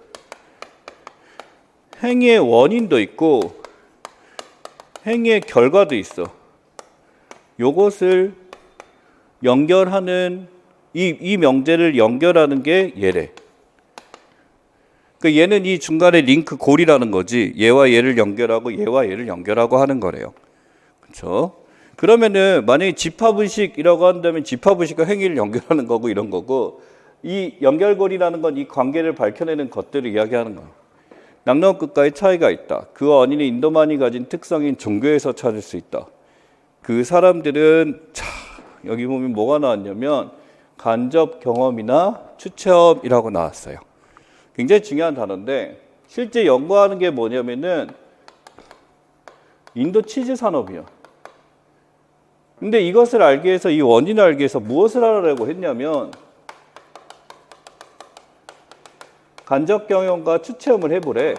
행위의 원인도 있고 행위의 결과도 있어. 요것을 연결하는 이 명제를 연결하는 게 얘래. 그러니까 얘는 이 중간에 링크 골이라는 거지. 얘와 얘를 연결하고 얘와 얘를 연결하고 하는 거래요. 그렇죠? 그러면은 만약에 집합의식이라고 한다면 집합의식과 행위를 연결하는 거고 이런 거고 이 연결고리라는 건 이 관계를 밝혀내는 것들을 이야기하는 거예요. 낙론 끝과의 차이가 있다. 그 원인은 인도만이 가진 특성인 종교에서 찾을 수 있다. 그 사람들은 여기 보면 뭐가 나왔냐면 간접 경험이나 추체험이라고 나왔어요. 굉장히 중요한 단어인데 실제 연구하는 게 뭐냐면은 인도 치즈 산업이야. 근데 이것을 알기 위해서 이 원인을 알기 위해서 무엇을 하라고 했냐면 간접 경험과 추체험을 해보래.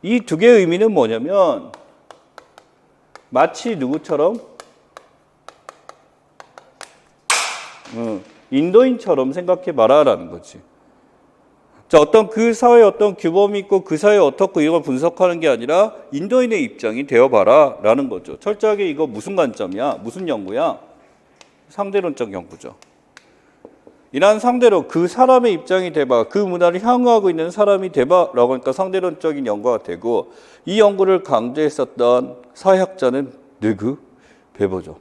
이 두 개의 의미는 뭐냐면 마치 누구처럼? 인도인처럼 생각해 봐라라는 거지. 자, 어떤 그 사회에 어떤 규범이 있고 그 사회에 어떻고 이걸 분석하는 게 아니라 인도인의 입장이 되어봐라 라는 거죠. 철저하게 이거 무슨 관점이야? 무슨 연구야? 상대론적 연구죠. 이러한 상대로 그 사람의 입장이 돼봐, 그 문화를 향유하고 있는 사람이 돼봐라고 하니까 상대론적인 연구가 되고, 이 연구를 강조했었던 사회학자는 누구? 베버죠.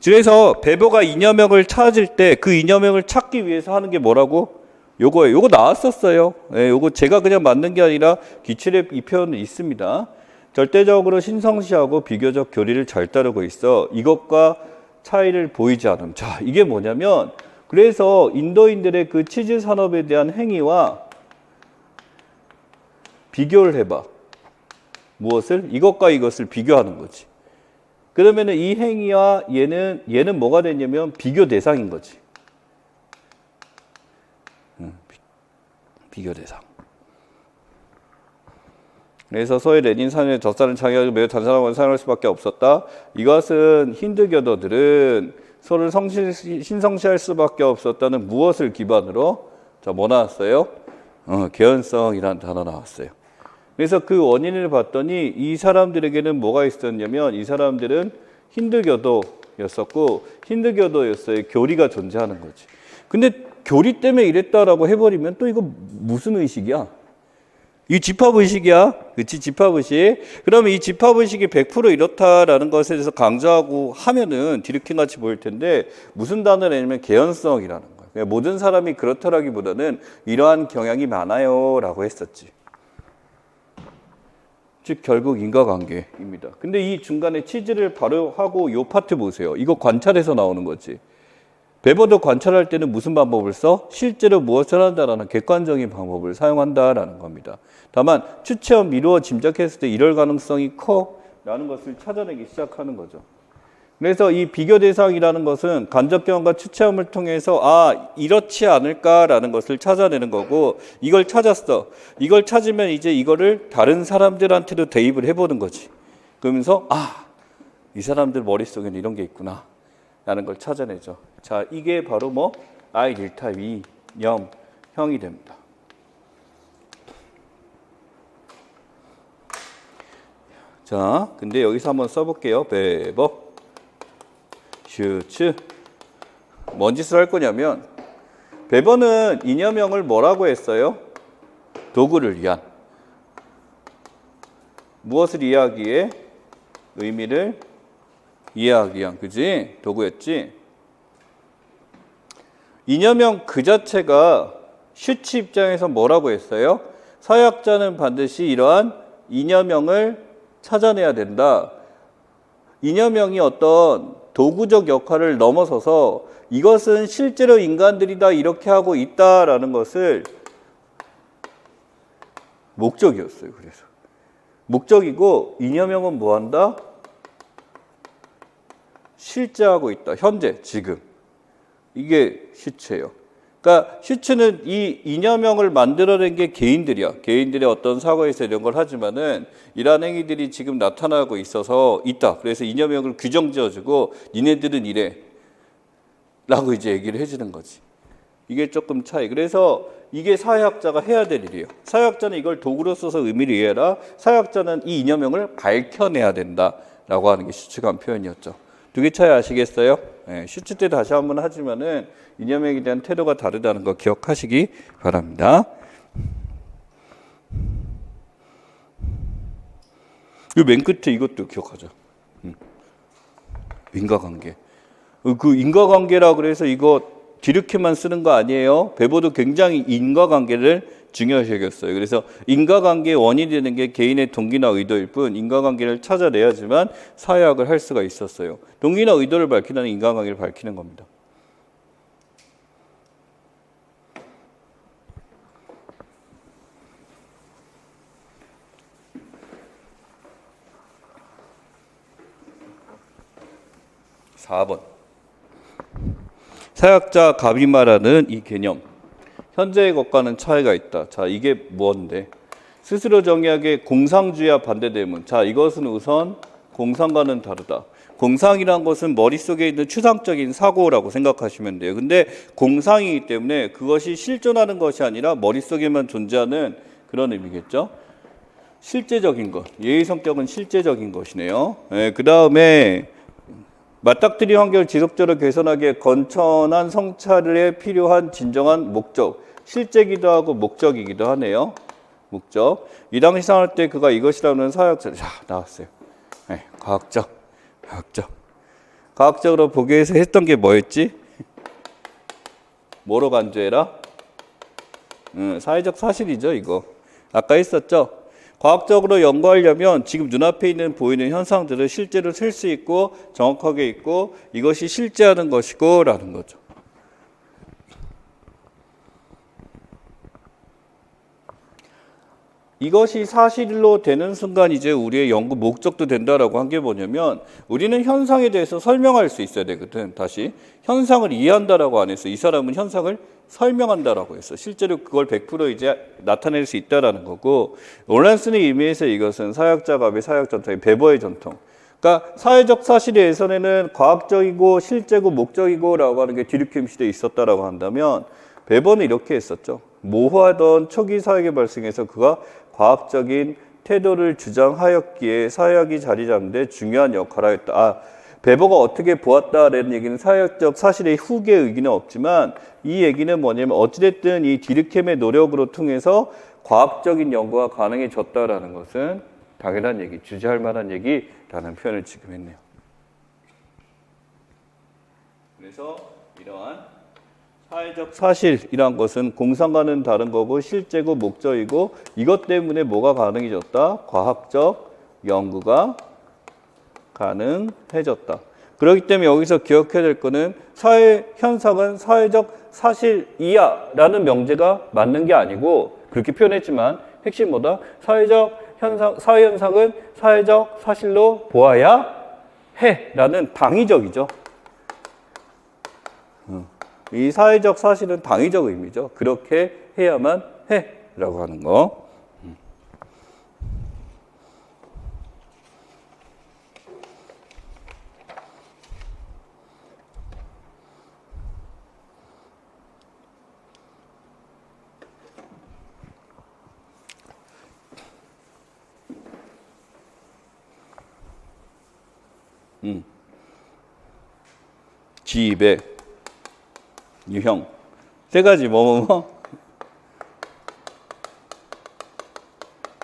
그래서 베버가 이념형을 찾을 때 그 이념형을 찾기 위해서 하는 게 뭐라고? 요거예요. 요거 나왔었어요. 예, 요거 제가 그냥 만든 게 아니라 기출에 이 표현은 있습니다. 절대적으로 신성시하고 비교적 교리를 잘 따르고 있어. 이것과 차이를 보이지 않음. 자, 이게 뭐냐면, 그래서 인도인들의 그 치즈 산업에 대한 행위와 비교를 해봐. 무엇을? 이것과 이것을 비교하는 거지. 그러면은 이 행위와 얘는 뭐가 되냐면 비교 대상인 거지. 비교 대상. 그래서 소위 레닌 사회의 젖살은 장애하고 매우 단순하고 사용할 수밖에 없었다. 이것은 힌두교도들은 서로를 신성시할 수밖에 없었다는 무엇을 기반으로? 자, 뭐 나왔어요? 개연성이라는 단어 나왔어요. 그래서 그 원인을 봤더니 이 사람들에게는 뭐가 있었냐면 이 사람들은 힌두교도였었고 힌두교도였어요. 교리가 존재하는 거지. 근데 교리 때문에 이랬다라고 해버리면 또 이거 무슨 의식이야? 이 집합의식이야. 그치? 집합의식. 그러면 이 집합의식이 100% 이렇다라는 것에 대해서 강조하고 하면은 디르킹 같이 보일 텐데 무슨 단어를 내냐면 개연성이라는 거야. 그러니까 모든 사람이 그렇다라기보다는 이러한 경향이 많아요 라고 했었지. 즉 결국 인과관계입니다. 근데 이 중간에 치즈를 바로 하고 요 파트 보세요. 이거 관찰해서 나오는 거지. 베버도 관찰할 때는 무슨 방법을 써? 실제로 무엇을 한다라는 객관적인 방법을 사용한다라는 겁니다. 다만 추측, 미루어 짐작했을 때 이럴 가능성이 커라는 것을 찾아내기 시작하는 거죠. 그래서 이 비교 대상이라는 것은 간접 경험과 추체험을 통해서 이렇지 않을까라는 것을 찾아내는 거고, 이걸 찾았어. 이걸 찾으면 이제 이거를 다른 사람들한테도 대입을 해보는 거지. 그러면서 이 사람들 머릿속에는 이런 게 있구나 라는 걸 찾아내죠. 자, 이게 바로 I1타 이념형이 됩니다. 자, 근데 여기서 한번 써볼게요. 베버 슈츠. 뭔 짓을 할 거냐면, 베버는 이념형을 뭐라고 했어요? 도구를 위한. 무엇을 이해하기 위해? 의미를 이해하기 위한. 그지? 도구였지? 이념형 그 자체가 슈츠 입장에서 뭐라고 했어요? 사회학자는 반드시 이러한 이념형을 찾아내야 된다. 이념형이 어떤 도구적 역할을 넘어서서 이것은 실제로 인간들이 다 이렇게 하고 있다라는 것을 목적이었어요. 그래서 목적이고, 이념형은 뭐 한다? 실제 하고 있다. 현재, 지금. 이게 슈츠예요. 그러니까 슈츠는 이 이념형을 만들어낸 게 개인들이야. 개인들의 어떤 사고에서 이런 걸 하지만은 이러한 행위들이 지금 나타나고 있어서 있다. 그래서 이념형을 규정 지어주고 니네들은 이래 라고 이제 얘기를 해주는 거지. 이게 조금 차이. 그래서 이게 사회학자가 해야 될 일이에요. 사회학자는 이걸 도구로 써서 의미를 이해해라. 사회학자는 이 이념형을 밝혀내야 된다라고 하는 게 슈츠간 표현이었죠. 두 개 차이 아시겠어요? 네, 슈츠 때 다시 한번 하지만은 이념형에 대한 태도가 다르다는 거 기억하시기 바랍니다. 이 맨 끝에 이것도 기억하자. 인과관계. 그 인과관계라 그래서 이거 디르크만 쓰는 거 아니에요. 베버도 굉장히 인과관계를 중요시 여겼어요. 그래서 인과관계의 원인이 되는 게 개인의 동기나 의도일 뿐, 인과관계를 찾아내야지만 사회학을 할 수가 있었어요. 동기나 의도를 밝히는 인과관계를 밝히는 겁니다. (4번) 사회학자 갑이 말하는 이 개념, 현재의 것과는 차이가 있다. 자, 이게 뭔데? 스스로 정의하기에 공상주의와 반대되면, 자, 이것은 우선 공상과는 다르다. 공상이란 것은 머릿속에 있는 추상적인 사고라고 생각하시면 돼요. 근데 공상이기 때문에 그것이 실존하는 것이 아니라 머릿속에만 존재하는 그런 의미겠죠. 실제적인 것. 예의 성격은 실제적인 것이네요. 네, 그 다음에 맞닥뜨린 환경을 지속적으로 개선하기에 건전한 성찰에 필요한 진정한 목적. 실제기도 하고 목적이기도 하네요. 목적. 이 당시 상할 때 그가 이것이라는 사역자. 자, 나왔어요. 네, 과학적. 과학적으로 보기 위해서 했던 게 뭐였지? 뭐로 간주해라? 사회적 사실이죠, 이거. 아까 했었죠? 과학적으로 연구하려면 지금 눈앞에 있는 보이는 현상들을 실제로 셀 수 있고 정확하게 있고 이것이 실제하는 것이고 라는 거죠. 이것이 사실로 되는 순간 이제 우리의 연구 목적도 된다라고 한 게 뭐냐면 우리는 현상에 대해서 설명할 수 있어야 되거든. 다시 현상을 이해한다라고 안 했어. 이 사람은 현상을 설명한다라고 했어. 실제로 그걸 100% 이제 나타낼 수 있다라는 거고 롤란스의 의미에서 이것은 사역작업의 사역 전통의 베버의 전통. 그러니까 사회적 사실의 예선에는 과학적이고 실제고 목적이고라고 하는 게 뒤룩힘 시대에 있었다라고 한다면 베버는 이렇게 했었죠. 모호하던 초기 사역의 발생에서 그가 과학적인 태도를 주장하였기에 사역이 자리 잡는 데 중요한 역할을 하였다. 베버가 어떻게 보았다라는 얘기는 사역적 사실의 후계의 의기는 없지만 이 얘기는 뭐냐면 어찌됐든 이 디르켐의 노력으로 통해서 과학적인 연구가 가능해졌다라는 것은 당연한 얘기, 주제할 만한 얘기라는 표현을 지금 했네요. 그래서 이러한 사회적 사실이란 것은 공상과는 다른 거고 실제고 목적이고 이것 때문에 뭐가 가능해졌다? 과학적 연구가 가능해졌다. 그렇기 때문에 여기서 기억해야 될 거는 사회 현상은 사회적 사실이야라는 명제가 맞는 게 아니고 그렇게 표현했지만 핵심 뭐다? 사회적 현상, 사회 현상은 사회적 사실로 보아야 해라는 당위적이죠. 이 사회적 사실은 당위적 의미죠. 그렇게 해야만 해라고 하는 거. 지배 유형 세 가지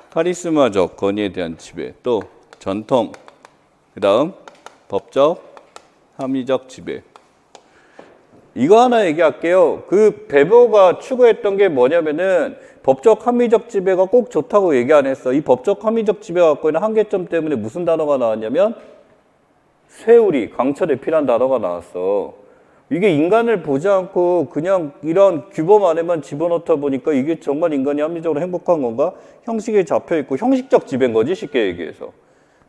카리스마적 권위에 대한 지배 또 전통 그 다음 법적 합리적 지배 이거 하나 얘기할게요. 그 베버가 추구했던 게 뭐냐면은 법적 합리적 지배가 꼭 좋다고 얘기 안 했어. 이 법적 합리적 지배가 갖고 있는 한계점 때문에 무슨 단어가 나왔냐면 쇠우리 강철에 필요한 단어가 나왔어. 이게 인간을 보지 않고 그냥 이런 규범 안에만 집어넣다 보니까 이게 정말 인간이 합리적으로 행복한 건가? 형식에 잡혀있고 형식적 지배인 거지 쉽게 얘기해서.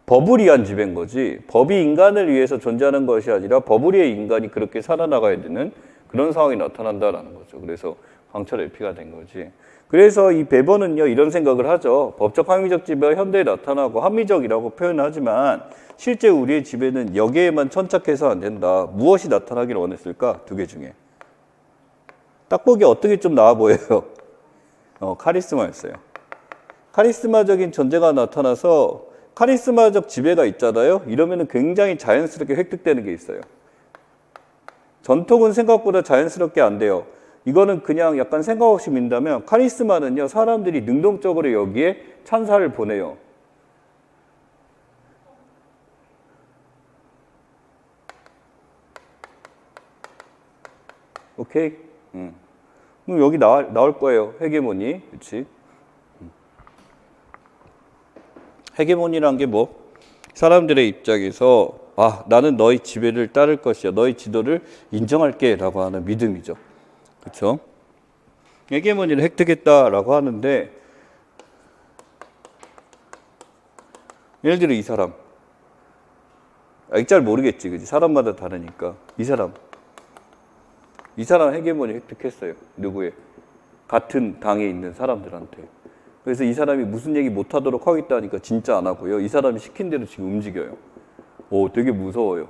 법을 위한 지배인 거지. 법이 인간을 위해서 존재하는 것이 아니라 법을 위해 인간이 그렇게 살아나가야 되는 그런 상황이 나타난다라는 거죠. 그래서 강철의 피가 된 거지. 그래서 이 베버는요 이런 생각을 하죠. 법적 합리적 지배가 현대에 나타나고 합리적이라고 표현하지만 실제 우리의 지배는 여기에만 천착해서 안 된다. 무엇이 나타나기를 원했을까? 두 개 중에. 딱 보기 어떻게 좀 나아 보여요? 카리스마였어요. 카리스마적인 존재가 나타나서 카리스마적 지배가 있잖아요. 이러면 굉장히 자연스럽게 획득되는 게 있어요. 전통은 생각보다 자연스럽게 안 돼요. 이거는 그냥 약간 생각 없이 민다면 카리스마는요. 사람들이 능동적으로 여기에 찬사를 보내요. 오케이? 그럼 여기 나올 거예요. 헤게모니. 그렇지? 헤게모니란 게 뭐? 사람들의 입장에서 나는 너희 지배를 따를 것이야. 너희 지도를 인정할게 라고 하는 믿음이죠. 그렇죠? 헤게모니를 획득했다라고 하는데 예를 들어 이 사람 잘 모르겠지. 그치? 사람마다 다르니까 이 사람 헤게모니 획득했어요. 누구의? 같은 당에 있는 사람들한테. 그래서 이 사람이 무슨 얘기 못하도록 하겠다니까 진짜 안 하고요. 이 사람이 시킨 대로 지금 움직여요. 오, 되게 무서워요.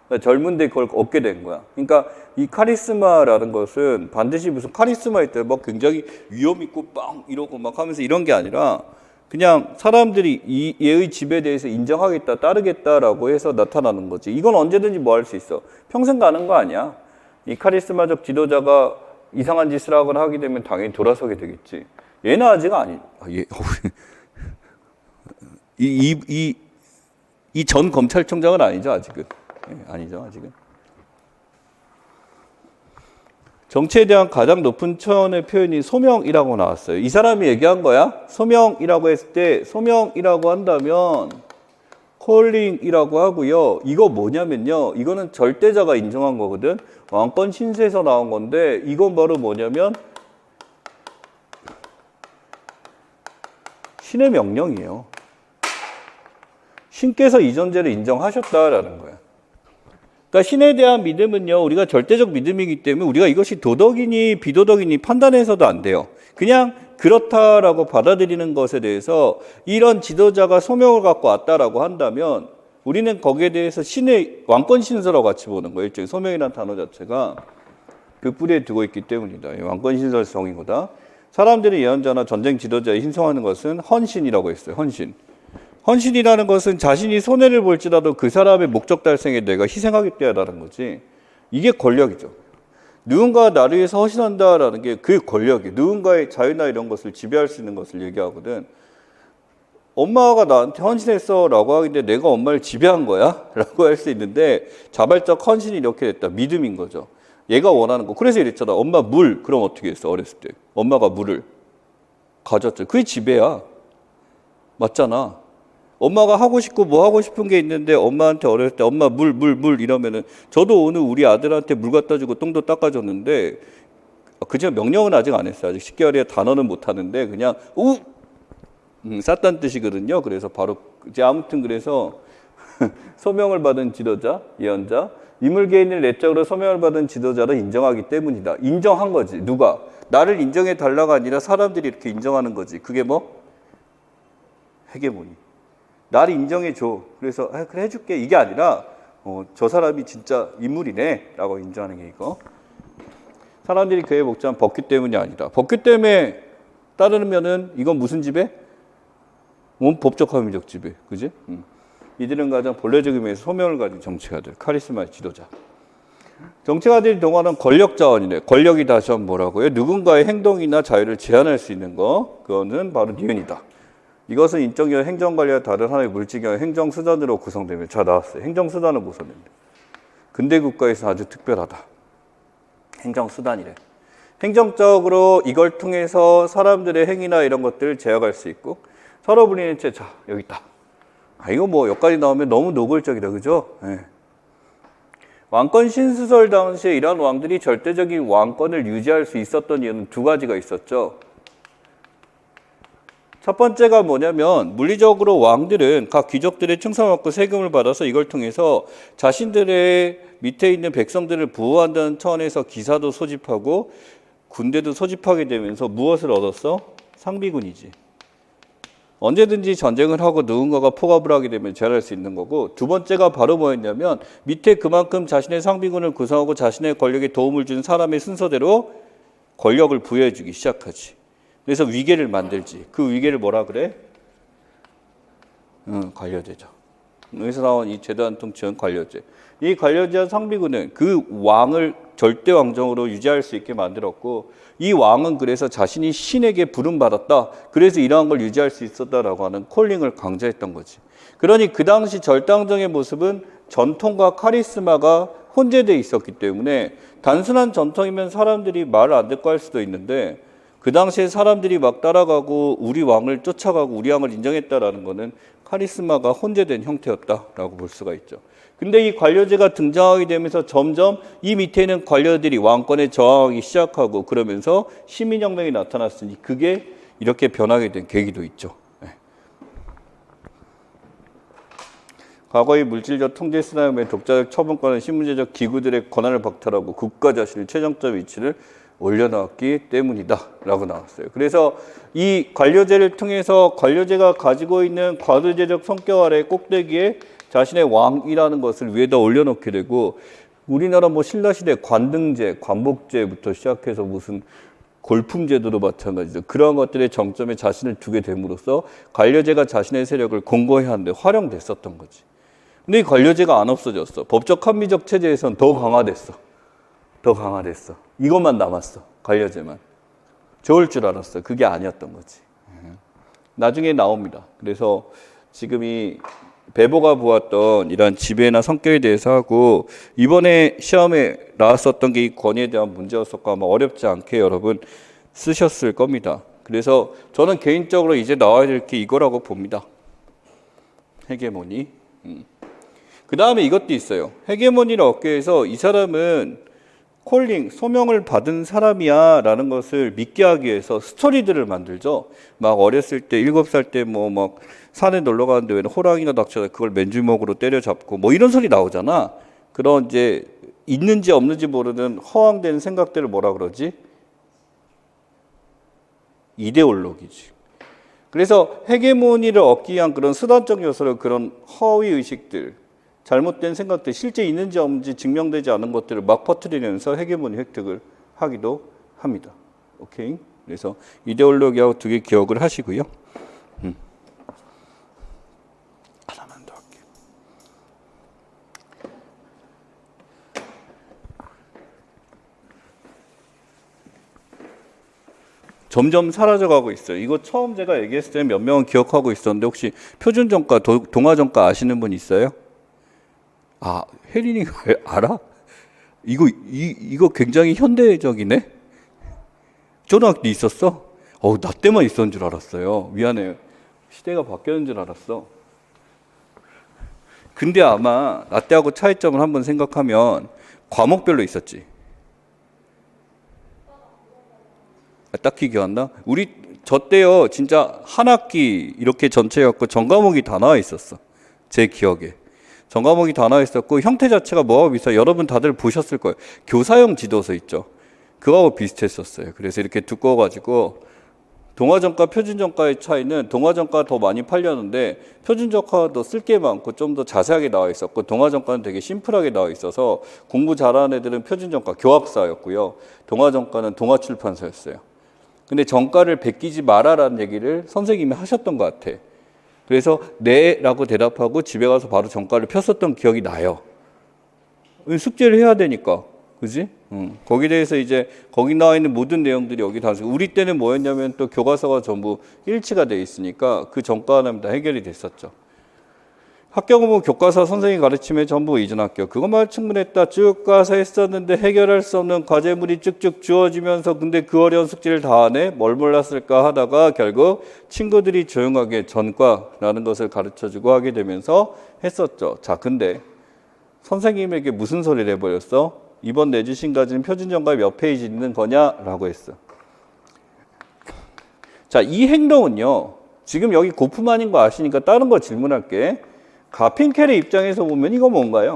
그러니까 젊은데 그걸 얻게 된 거야. 그러니까 이 카리스마라는 것은 반드시 무슨 카리스마 있다, 막 굉장히 위험 있고 빵 이러고 막 하면서 이런 게 아니라 그냥 사람들이 이 얘의 집에 대해서 인정하겠다, 따르겠다라고 해서 나타나는 거지. 이건 언제든지 뭐 할 수 있어. 평생 가는 거 아니야. 이 카리스마적 지도자가 이상한 짓을 하거나 하게 되면 당연히 돌아서게 되겠지. 얘는 아직 아니. 이 전 검찰총장은 아니죠, 아직은. 예, 아니죠, 아직은. 정치에 대한 가장 높은 차원의 표현이 소명이라고 나왔어요. 이 사람이 얘기한 거야. 소명이라고 했을 때 소명이라고 한다면 콜링이라고 하고요. 이거 뭐냐면요. 이거는 절대자가 인정한 거거든. 왕권 신세에서 나온 건데 이건 바로 뭐냐면 신의 명령이에요. 신께서 이 존재를 인정하셨다라는 거야. 그러니까 신에 대한 믿음은요, 우리가 절대적 믿음이기 때문에 우리가 이것이 도덕이니 비도덕이니 판단해서도 안 돼요. 그냥 그렇다라고 받아들이는 것에 대해서 이런 지도자가 소명을 갖고 왔다라고 한다면 우리는 거기에 대해서 신의 왕권 신서라고 같이 보는 거예요. 일종의 소명이라는 단어 자체가 그 뿌리에 두고 있기 때문이다. 왕권 신설성이거다. 사람들이 예언자나 전쟁 지도자에 hin송하는 것은 헌신이라고 했어요. 헌신. 헌신이라는 것은 자신이 손해를 볼지라도 그 사람의 목적 달성에 내가 희생하겠다라는 거지. 이게 권력이죠. 누군가 나를 위해서 헌신한다라는 게 그 권력이 누군가의 자유나 이런 것을 지배할 수 있는 것을 얘기하거든. 엄마가 나한테 헌신했어 라고 하는데 내가 엄마를 지배한 거야? 라고 할 수 있는데 자발적 헌신이 이렇게 됐다. 믿음인 거죠. 얘가 원하는 거. 그래서 이랬잖아. 엄마 물. 그럼 어떻게 했어? 어렸을 때. 엄마가 물을 가졌죠. 그게 지배야. 맞잖아. 엄마가 하고 싶고 뭐 하고 싶은 게 있는데 엄마한테 어렸을 때 엄마 물 이러면은 저도 오늘 우리 아들한테 물 갖다 주고 똥도 닦아줬는데 그지만 명령은 아직 안 했어요. 아직 10개월이라 단어는 못 하는데 그냥 쌌다는 뜻이거든요. 그래서 바로 이제 아무튼 그래서 소명을 받은 지도자, 예언자, 인물계인을 내적으로 소명을 받은 지도자로 인정하기 때문이다. 인정한 거지. 누가? 나를 인정해 달라가 아니라 사람들이 이렇게 인정하는 거지. 그게 뭐? 헤게모니. 나를 인정해줘. 그래서 그래 해줄게. 이게 아니라 저 사람이 진짜 인물이네 라고 인정하는 게 이거. 사람들이 그의 목자는 법규 때문이 아니다. 법규 때문에 따르면은 이건 무슨 지배? 법적 합의적 지배. 그지? 이들은 가장 본래적인 의미에서 소명을 가진 정치가들, 카리스마의 지도자. 정치가들이 동원한 권력 자원이래. 권력이 다시 한번 뭐라고요? 누군가의 행동이나 자유를 제한할 수 있는 거. 그거는 바로 니은이다. 이것은 인적이나 행정관리와 다른 하나의 물질이나 행정수단으로 구성되며 자 나왔어요. 행정수단을 구성됩니다. 근대 국가에서 아주 특별하다. 행정수단이래. 행정적으로 이걸 통해서 사람들의 행위나 이런 것들을 제어할 수 있고 서로 불리는 채 자 여기 있다. 이거 뭐 여기까지 나오면 너무 노골적이다. 그죠? 네. 왕권 신수설 당시에 이러한 왕들이 절대적인 왕권을 유지할 수 있었던 이유는 두 가지가 있었죠. 첫 번째가 뭐냐면 물리적으로 왕들은 각 귀족들의 칭송받고 세금을 받아서 이걸 통해서 자신들의 밑에 있는 백성들을 보호한다는 차원에서 기사도 소집하고 군대도 소집하게 되면서 무엇을 얻었어? 상비군이지. 언제든지 전쟁을 하고 누군가가 포갑을 하게 되면 제할할 수 있는 거고 두 번째가 바로 뭐였냐면 밑에 그만큼 자신의 상비군을 구성하고 자신의 권력에 도움을 주는 사람의 순서대로 권력을 부여해 주기 시작하지. 그래서 위계를 만들지. 그 위계를 뭐라 그래? 관료제죠. 여기서 나온 이 제도한 통치는 관료제. 이 관료제와 상비군은 그 왕을 절대 왕정으로 유지할 수 있게 만들었고 이 왕은 그래서 자신이 신에게 부름받았다. 그래서 이러한 걸 유지할 수 있었다라고 하는 콜링을 강조했던 거지. 그러니 그 당시 절대왕정의 모습은 전통과 카리스마가 혼재되어 있었기 때문에 단순한 전통이면 사람들이 말을 안 듣고 할 수도 있는데 그 당시에 사람들이 막 따라가고 우리 왕을 쫓아가고 우리 왕을 인정했다라는 것은 카리스마가 혼재된 형태였다라고 볼 수가 있죠. 근데 이 관료제가 등장하게 되면서 점점 이 밑에 있는 관료들이 왕권에 저항하기 시작하고 그러면서 시민혁명이 나타났으니 그게 이렇게 변하게 된 계기도 있죠. 과거의 물질적 통제 시스템의 독자적 처분권은 신문제적 기구들의 권한을 박탈하고 국가 자신의 최종적 위치를 올려놨기 때문이다 라고 나왔어요. 그래서 이 관료제를 통해서 관료제가 가지고 있는 과도제적 성격 아래 꼭대기에 자신의 왕이라는 것을 위에다 올려놓게 되고 우리나라 뭐 신라시대 관등제, 관복제부터 시작해서 무슨 골품제도도 마찬가지죠. 그러한 것들의 정점에 자신을 두게 됨으로써 관료제가 자신의 세력을 공고히 하는데 활용됐었던 거지. 근데 이 관료제가 안 없어졌어. 법적 합리적 체제에선 더 강화됐어. 더 강화됐어. 이것만 남았어. 관료제만. 좋을 줄 알았어. 그게 아니었던 거지. 나중에 나옵니다. 그래서 지금 이 배보가 보았던 이러한 지배나 성격에 대해서 하고 이번에 시험에 나왔었던 게 이 권위에 대한 문제였었고 아마 어렵지 않게 여러분 쓰셨을 겁니다. 그래서 저는 개인적으로 이제 나와야 될 게 이거라고 봅니다. 헤게모니. 그 다음에 이것도 있어요. 헤게모니를 얻기 위해서 이 사람은 콜링, 소명을 받은 사람이야 라는 것을 믿게 하기 위해서 스토리들을 만들죠. 막 어렸을 때 7살 때 뭐 막 산에 놀러 가는데 왜 호랑이나 낚시하다 그걸 맨주먹으로 때려잡고 뭐 이런 소리 나오잖아. 그런 이제 있는지 없는지 모르는 허황된 생각들을 뭐라 그러지? 이데올로기지. 그래서 헤게모니를 얻기 위한 그런 수단적 요소를 그런 허위 의식들, 잘못된 생각들, 실제 있는지 없는지 증명되지 않은 것들을 막 퍼뜨리면서 헤게모니 획득을 하기도 합니다. 오케이? 그래서 이데올로기하고 두 개 기억을 하시고요. 하나만 더 할게요. 점점 사라져가고 있어요. 이거 처음 제가 얘기했을 때 몇 명은 기억하고 있었는데 혹시 표준정가, 동화정가 아시는 분 있어요? 아, 혜린이가 알아? 이거 굉장히 현대적이네? 초등학교 있었어? 나 때만 있었는 줄 알았어요. 미안해요. 시대가 바뀌었는 줄 알았어. 근데 아마 나 때하고 차이점을 한번 생각하면 과목별로 있었지. 딱히 기억 안 나? 저 때요, 진짜 한 학기 이렇게 전체였고 전 과목이 다 나와 있었어. 제 기억에. 전 과목이 다 나와 있었고 형태 자체가 뭐하고 비슷해요. 여러분 다들 보셨을 거예요. 교사용 지도서 있죠. 그거하고 비슷했었어요. 그래서 이렇게 두꺼워가지고 동화전과 표준전과의 차이는 동화전과가 더 많이 팔렸는데 표준전과가 더 쓸 게 많고 좀 더 자세하게 나와 있었고 동화전과는 되게 심플하게 나와 있어서 공부 잘하는 애들은 표준전과 교학사였고요. 동화전과는 동화출판사였어요. 근데 전과를 베끼지 마라라는 얘기를 선생님이 하셨던 것 같아. 그래서 네라고 대답하고 집에 가서 바로 전과를 폈었던 기억이 나요. 숙제를 해야 되니까. 그지? 거기에 대해서 이제 거기 나와 있는 모든 내용들이 여기 다 우리 때는 뭐였냐면 또 교과서가 전부 일치가 돼 있으니까 그 전과는 다 해결이 됐었죠. 학교 공부 교과서 선생님이 가르침에 전부 이전학교 그것만 충분했다 쭉 가서 했었는데 해결할 수 없는 과제물이 쭉쭉 주어지면서 근데 그 어려운 숙제를 다 하네 뭘 몰랐을까 하다가 결국 친구들이 조용하게 전과라는 것을 가르쳐주고 하게 되면서 했었죠. 자, 근데 선생님에게 무슨 소리를 해버렸어? 이번 내주신 가지는 표준전과에 몇 페이지 있는 거냐라고 했어. 자, 이 행동은요 지금 여기 고프만인 거 아시니까 다른 거 질문할게. 가핑켈의 입장에서 보면 이거 뭔가요?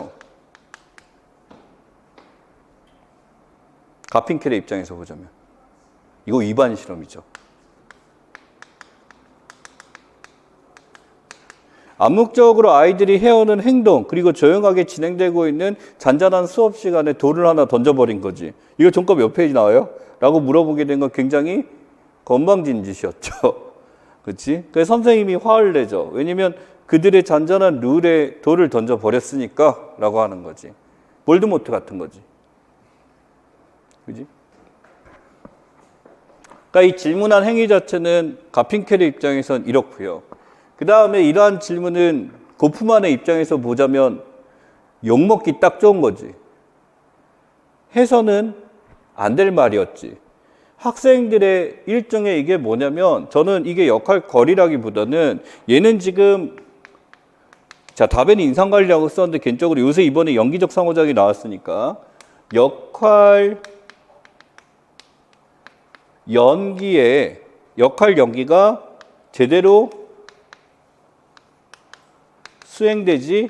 가핑켈의 입장에서 보자면 이거 위반 실험이죠. 암묵적으로 아이들이 해오는 행동 그리고 조용하게 진행되고 있는 잔잔한 수업 시간에 돌을 하나 던져버린 거지. 이거 전과 몇 페이지 나와요? 라고 물어보게 된 건 굉장히 건방진 짓이었죠. 그렇지? 그래서 선생님이 화를 내죠. 왜냐면 그들의 잔잔한 룰에 돌을 던져버렸으니까 라고 하는 거지. 볼드모트 같은 거지. 그지? 그러니까 이 질문한 행위 자체는 가핑켈의 입장에선 이렇고요. 그 다음에 이러한 질문은 고프만의 입장에서 보자면 욕먹기 딱 좋은 거지. 해서는 안 될 말이었지. 학생들의 일종의 이게 뭐냐면 저는 이게 역할 거리라기보다는 얘는 지금 자, 답에는 인상관리라고 썼는데 개인적으로 요새 이번에 연기적 상호작용이 나왔으니까 역할 연기가 제대로 수행되지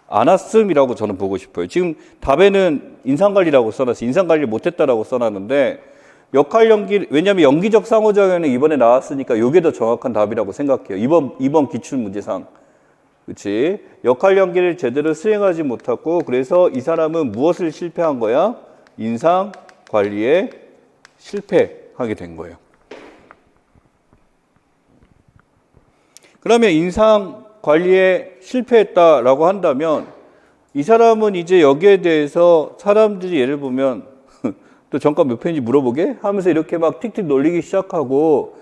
않았음이라고 저는 보고 싶어요. 지금 답에는 인상관리라고 써놨어요. 인상관리를 못했다라고 써놨는데 역할 연기, 왜냐하면 연기적 상호작용은 이번에 나왔으니까 이게 더 정확한 답이라고 생각해요. 이번 기출문제상. 그렇지? 역할 연기를 제대로 수행하지 못하고 그래서 이 사람은 무엇을 실패한 거야? 인상 관리에 실패하게 된 거예요. 그러면 인상 관리에 실패했다라고 한다면 이 사람은 이제 여기에 대해서 사람들이 예를 보면 또 정가 몇 편인지 물어보게 하면서 이렇게 막 틱틱 놀리기 시작하고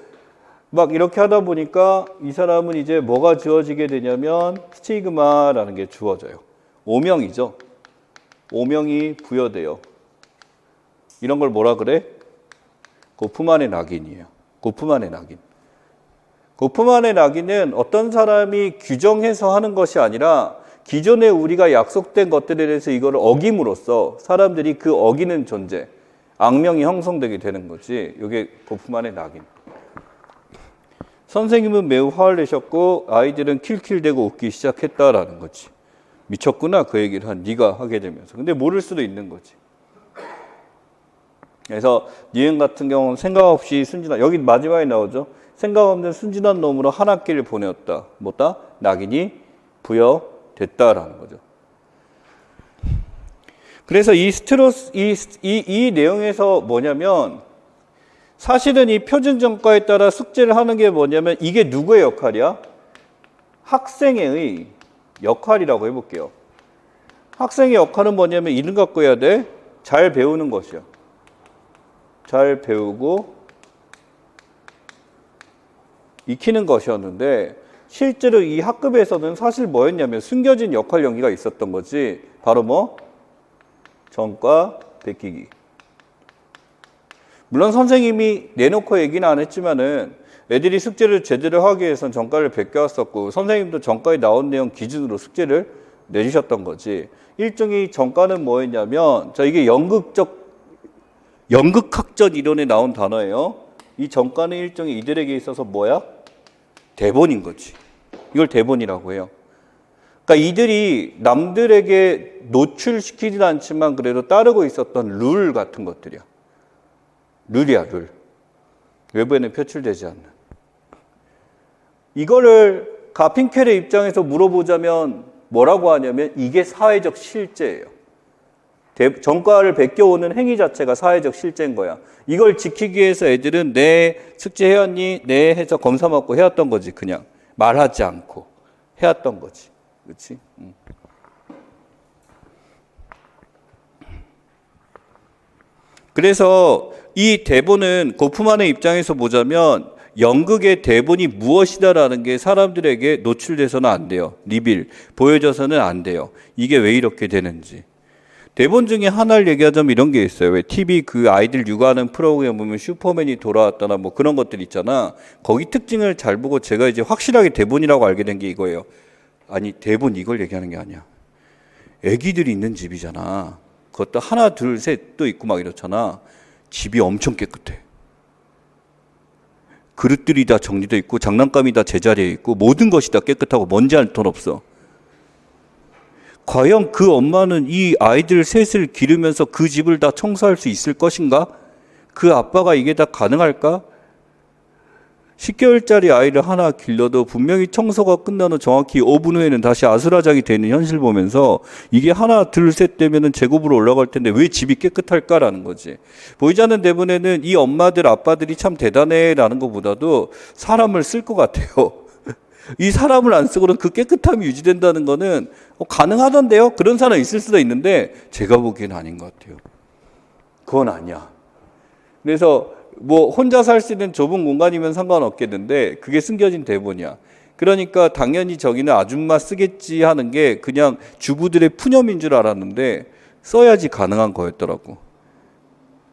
막 이렇게 하다 보니까 이 사람은 이제 뭐가 주어지게 되냐면 스티그마라는 게 주어져요. 오명이죠. 오명이 부여돼요. 이런 걸 뭐라 그래? 고프만의 낙인이에요. 고프만의 낙인. 고프만의 낙인은 어떤 사람이 규정해서 하는 것이 아니라 기존에 우리가 약속된 것들에 대해서 이걸 어김으로써 사람들이 그 어기는 존재, 악명이 형성되게 되는 거지. 이게 고프만의 낙인. 선생님은 매우 화를 내셨고 아이들은 킬킬대고 웃기 시작했다라는 거지. 미쳤구나 그 얘기를 한 네가 하게 되면서. 근데 모를 수도 있는 거지. 그래서 니은 같은 경우는 생각 없이 순진한, 여기 마지막에 나오죠. 생각 없는 순진한 놈으로 한 학기를 보내었다. 뭐다? 낙인이 부여됐다라는 거죠. 그래서 이 스트로스, 이 내용에서 뭐냐면 사실은 이 표준정가에 따라 숙제를 하는 게 뭐냐면 이게 누구의 역할이야? 학생의 역할이라고 해볼게요. 학생의 역할은 뭐냐면 이름 갖고 해야 돼. 잘 배우는 것이야. 잘 배우고 익히는 것이었는데 실제로 이 학급에서는 사실 뭐였냐면 숨겨진 역할 연기가 있었던 거지. 바로 뭐? 전과 베끼기. 물론 선생님이 내놓고 얘기는 안 했지만은 애들이 숙제를 제대로 하기 위해서는 전과를 베껴왔었고 선생님도 전과에 나온 내용 기준으로 숙제를 내주셨던 거지. 일종의 전과는 뭐였냐면 자 이게 연극학적 이론에 나온 단어예요. 이 전과는 일종의 이들에게 있어서 뭐야? 대본인 거지. 이걸 대본이라고 해요. 그러니까 이들이 남들에게 노출시키진 않지만 그래도 따르고 있었던 룰 같은 것들이야. 룰이야, 룰. 외부에는 표출되지 않는. 이거를 가핑켈의 입장에서 물어보자면 뭐라고 하냐면 이게 사회적 실제예요. 전과를 베껴오는 행위 자체가 사회적 실제인 거야. 이걸 지키기 위해서 애들은 네 숙제 해왔니? 네 해서 검사 맞고 해왔던 거지. 그냥 말하지 않고 해왔던 거지. 그렇지? 그래서 이 대본은 고프만의 입장에서 보자면 연극의 대본이 무엇이다라는 게 사람들에게 노출돼서는 안 돼요. 리빌, 보여져서는 안 돼요. 이게 왜 이렇게 되는지. 대본 중에 하나를 얘기하자면 이런 게 있어요. 왜 TV 그 아이들 육아하는 프로그램 보면 슈퍼맨이 돌아왔다나 뭐 그런 것들 있잖아. 거기 특징을 잘 보고 제가 이제 확실하게 대본이라고 알게 된 게 이거예요. 아니 대본 이걸 얘기하는 게 아니야. 애기들이 있는 집이잖아. 그것도 하나 둘 셋 또 있고 막 이렇잖아. 집이 엄청 깨끗해. 그릇들이 다 정리되어 있고 장난감이 다 제자리에 있고 모든 것이 다 깨끗하고 먼지 한 톨 없어. 과연 그 엄마는 이 아이들 셋을 기르면서 그 집을 다 청소할 수 있을 것인가? 그 아빠가 이게 다 가능할까? 10개월짜리 아이를 하나 길러도 분명히 청소가 끝난 후 정확히 5분 후에는 다시 아수라장이 되는 현실 보면서 이게 하나 둘 셋 되면은 제곱으로 올라갈 텐데 왜 집이 깨끗할까라는 거지. 보이지 않는 대본에는 이 엄마들 아빠들이 참 대단해라는 것보다도 사람을 쓸 것 같아요. 이 사람을 안 쓰고는 그 깨끗함이 유지된다는 거는 가능하던데요. 그런 사람 있을 수도 있는데 제가 보기에는 아닌 것 같아요. 그건 아니야. 그래서 뭐 혼자 살 수 있는 좁은 공간이면 상관없겠는데 그게 숨겨진 대본이야. 그러니까 당연히 저기는 아줌마 쓰겠지 하는 게 그냥 주부들의 푸념인 줄 알았는데 써야지 가능한 거였더라고.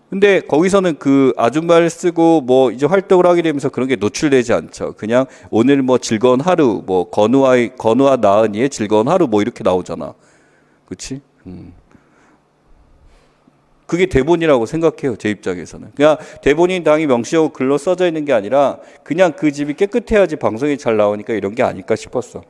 근데 거기서는 그 아줌마를 쓰고 뭐 이제 활동을 하게 되면서 그런 게 노출되지 않죠. 그냥 오늘 뭐 즐거운 하루, 뭐 건우와 나은이의 즐거운 하루 뭐 이렇게 나오잖아. 그렇지? 그게 대본이라고 생각해요. 제 입장에서는. 그냥 대본이 당연히 명시하고 글로 써져 있는 게 아니라 그냥 그 집이 깨끗해야지 방송이 잘 나오니까 이런 게 아닐까 싶었어.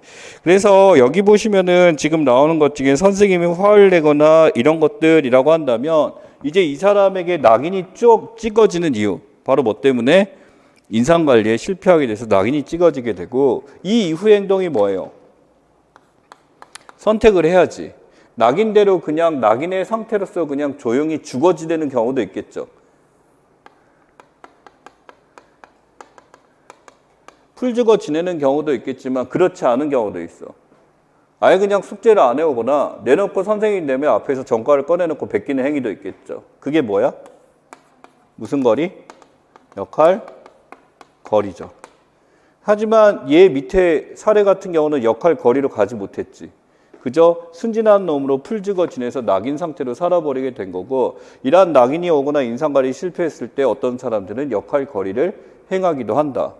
그래서 여기 보시면은 지금 나오는 것 중에 선생님이 화를 내거나 이런 것들이라고 한다면 이제 이 사람에게 낙인이 쭉 찍어지는 이유. 바로 뭐 때문에? 인상관리에 실패하게 돼서 낙인이 찍어지게 되고 이 이후 행동이 뭐예요? 선택을 해야지. 낙인대로 그냥 낙인의 상태로서 그냥 조용히 죽어 지내는 경우도 있겠죠. 풀 죽어 지내는 경우도 있겠지만 그렇지 않은 경우도 있어. 아예 그냥 숙제를 안 해오거나 내놓고 선생님 내면 앞에서 전과를 꺼내놓고 베끼는 행위도 있겠죠. 그게 뭐야? 무슨 거리? 역할 거리죠. 하지만 얘 밑에 사례 같은 경우는 역할 거리로 가지 못했지. 그저 순진한 놈으로 풀 죽어 지내서 낙인 상태로 살아버리게 된 거고, 이러한 낙인이 오거나 인상관리 실패했을 때 어떤 사람들은 역할 거리를 행하기도 한다.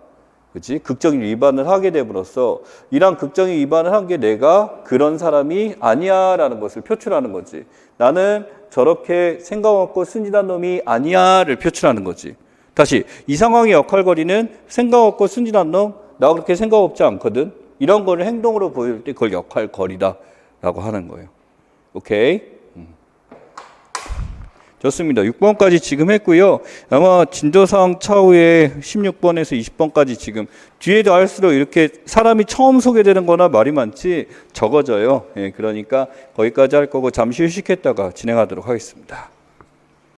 그치? 극적인 위반을 하게 됨으로써 이러한 극적인 위반을 한 게 내가 그런 사람이 아니야 라는 것을 표출하는 거지. 나는 저렇게 생각 없고 순진한 놈이 아니야 를 표출하는 거지. 다시 이 상황의 역할 거리는 생각 없고 순진한 놈, 나 그렇게 생각 없지 않거든. 이런 거를 행동으로 보일 때 그걸 역할 거리다 라고 하는 거예요. 오케이? 좋습니다. 6번까지 지금 했고요. 아마 진도사항 차후에 16번에서 20번까지 지금 뒤에도 할수록 이렇게 사람이 처음 소개되는 거나 말이 많지 적어져요. 예, 그러니까 거기까지 할 거고 잠시 휴식했다가 진행하도록 하겠습니다.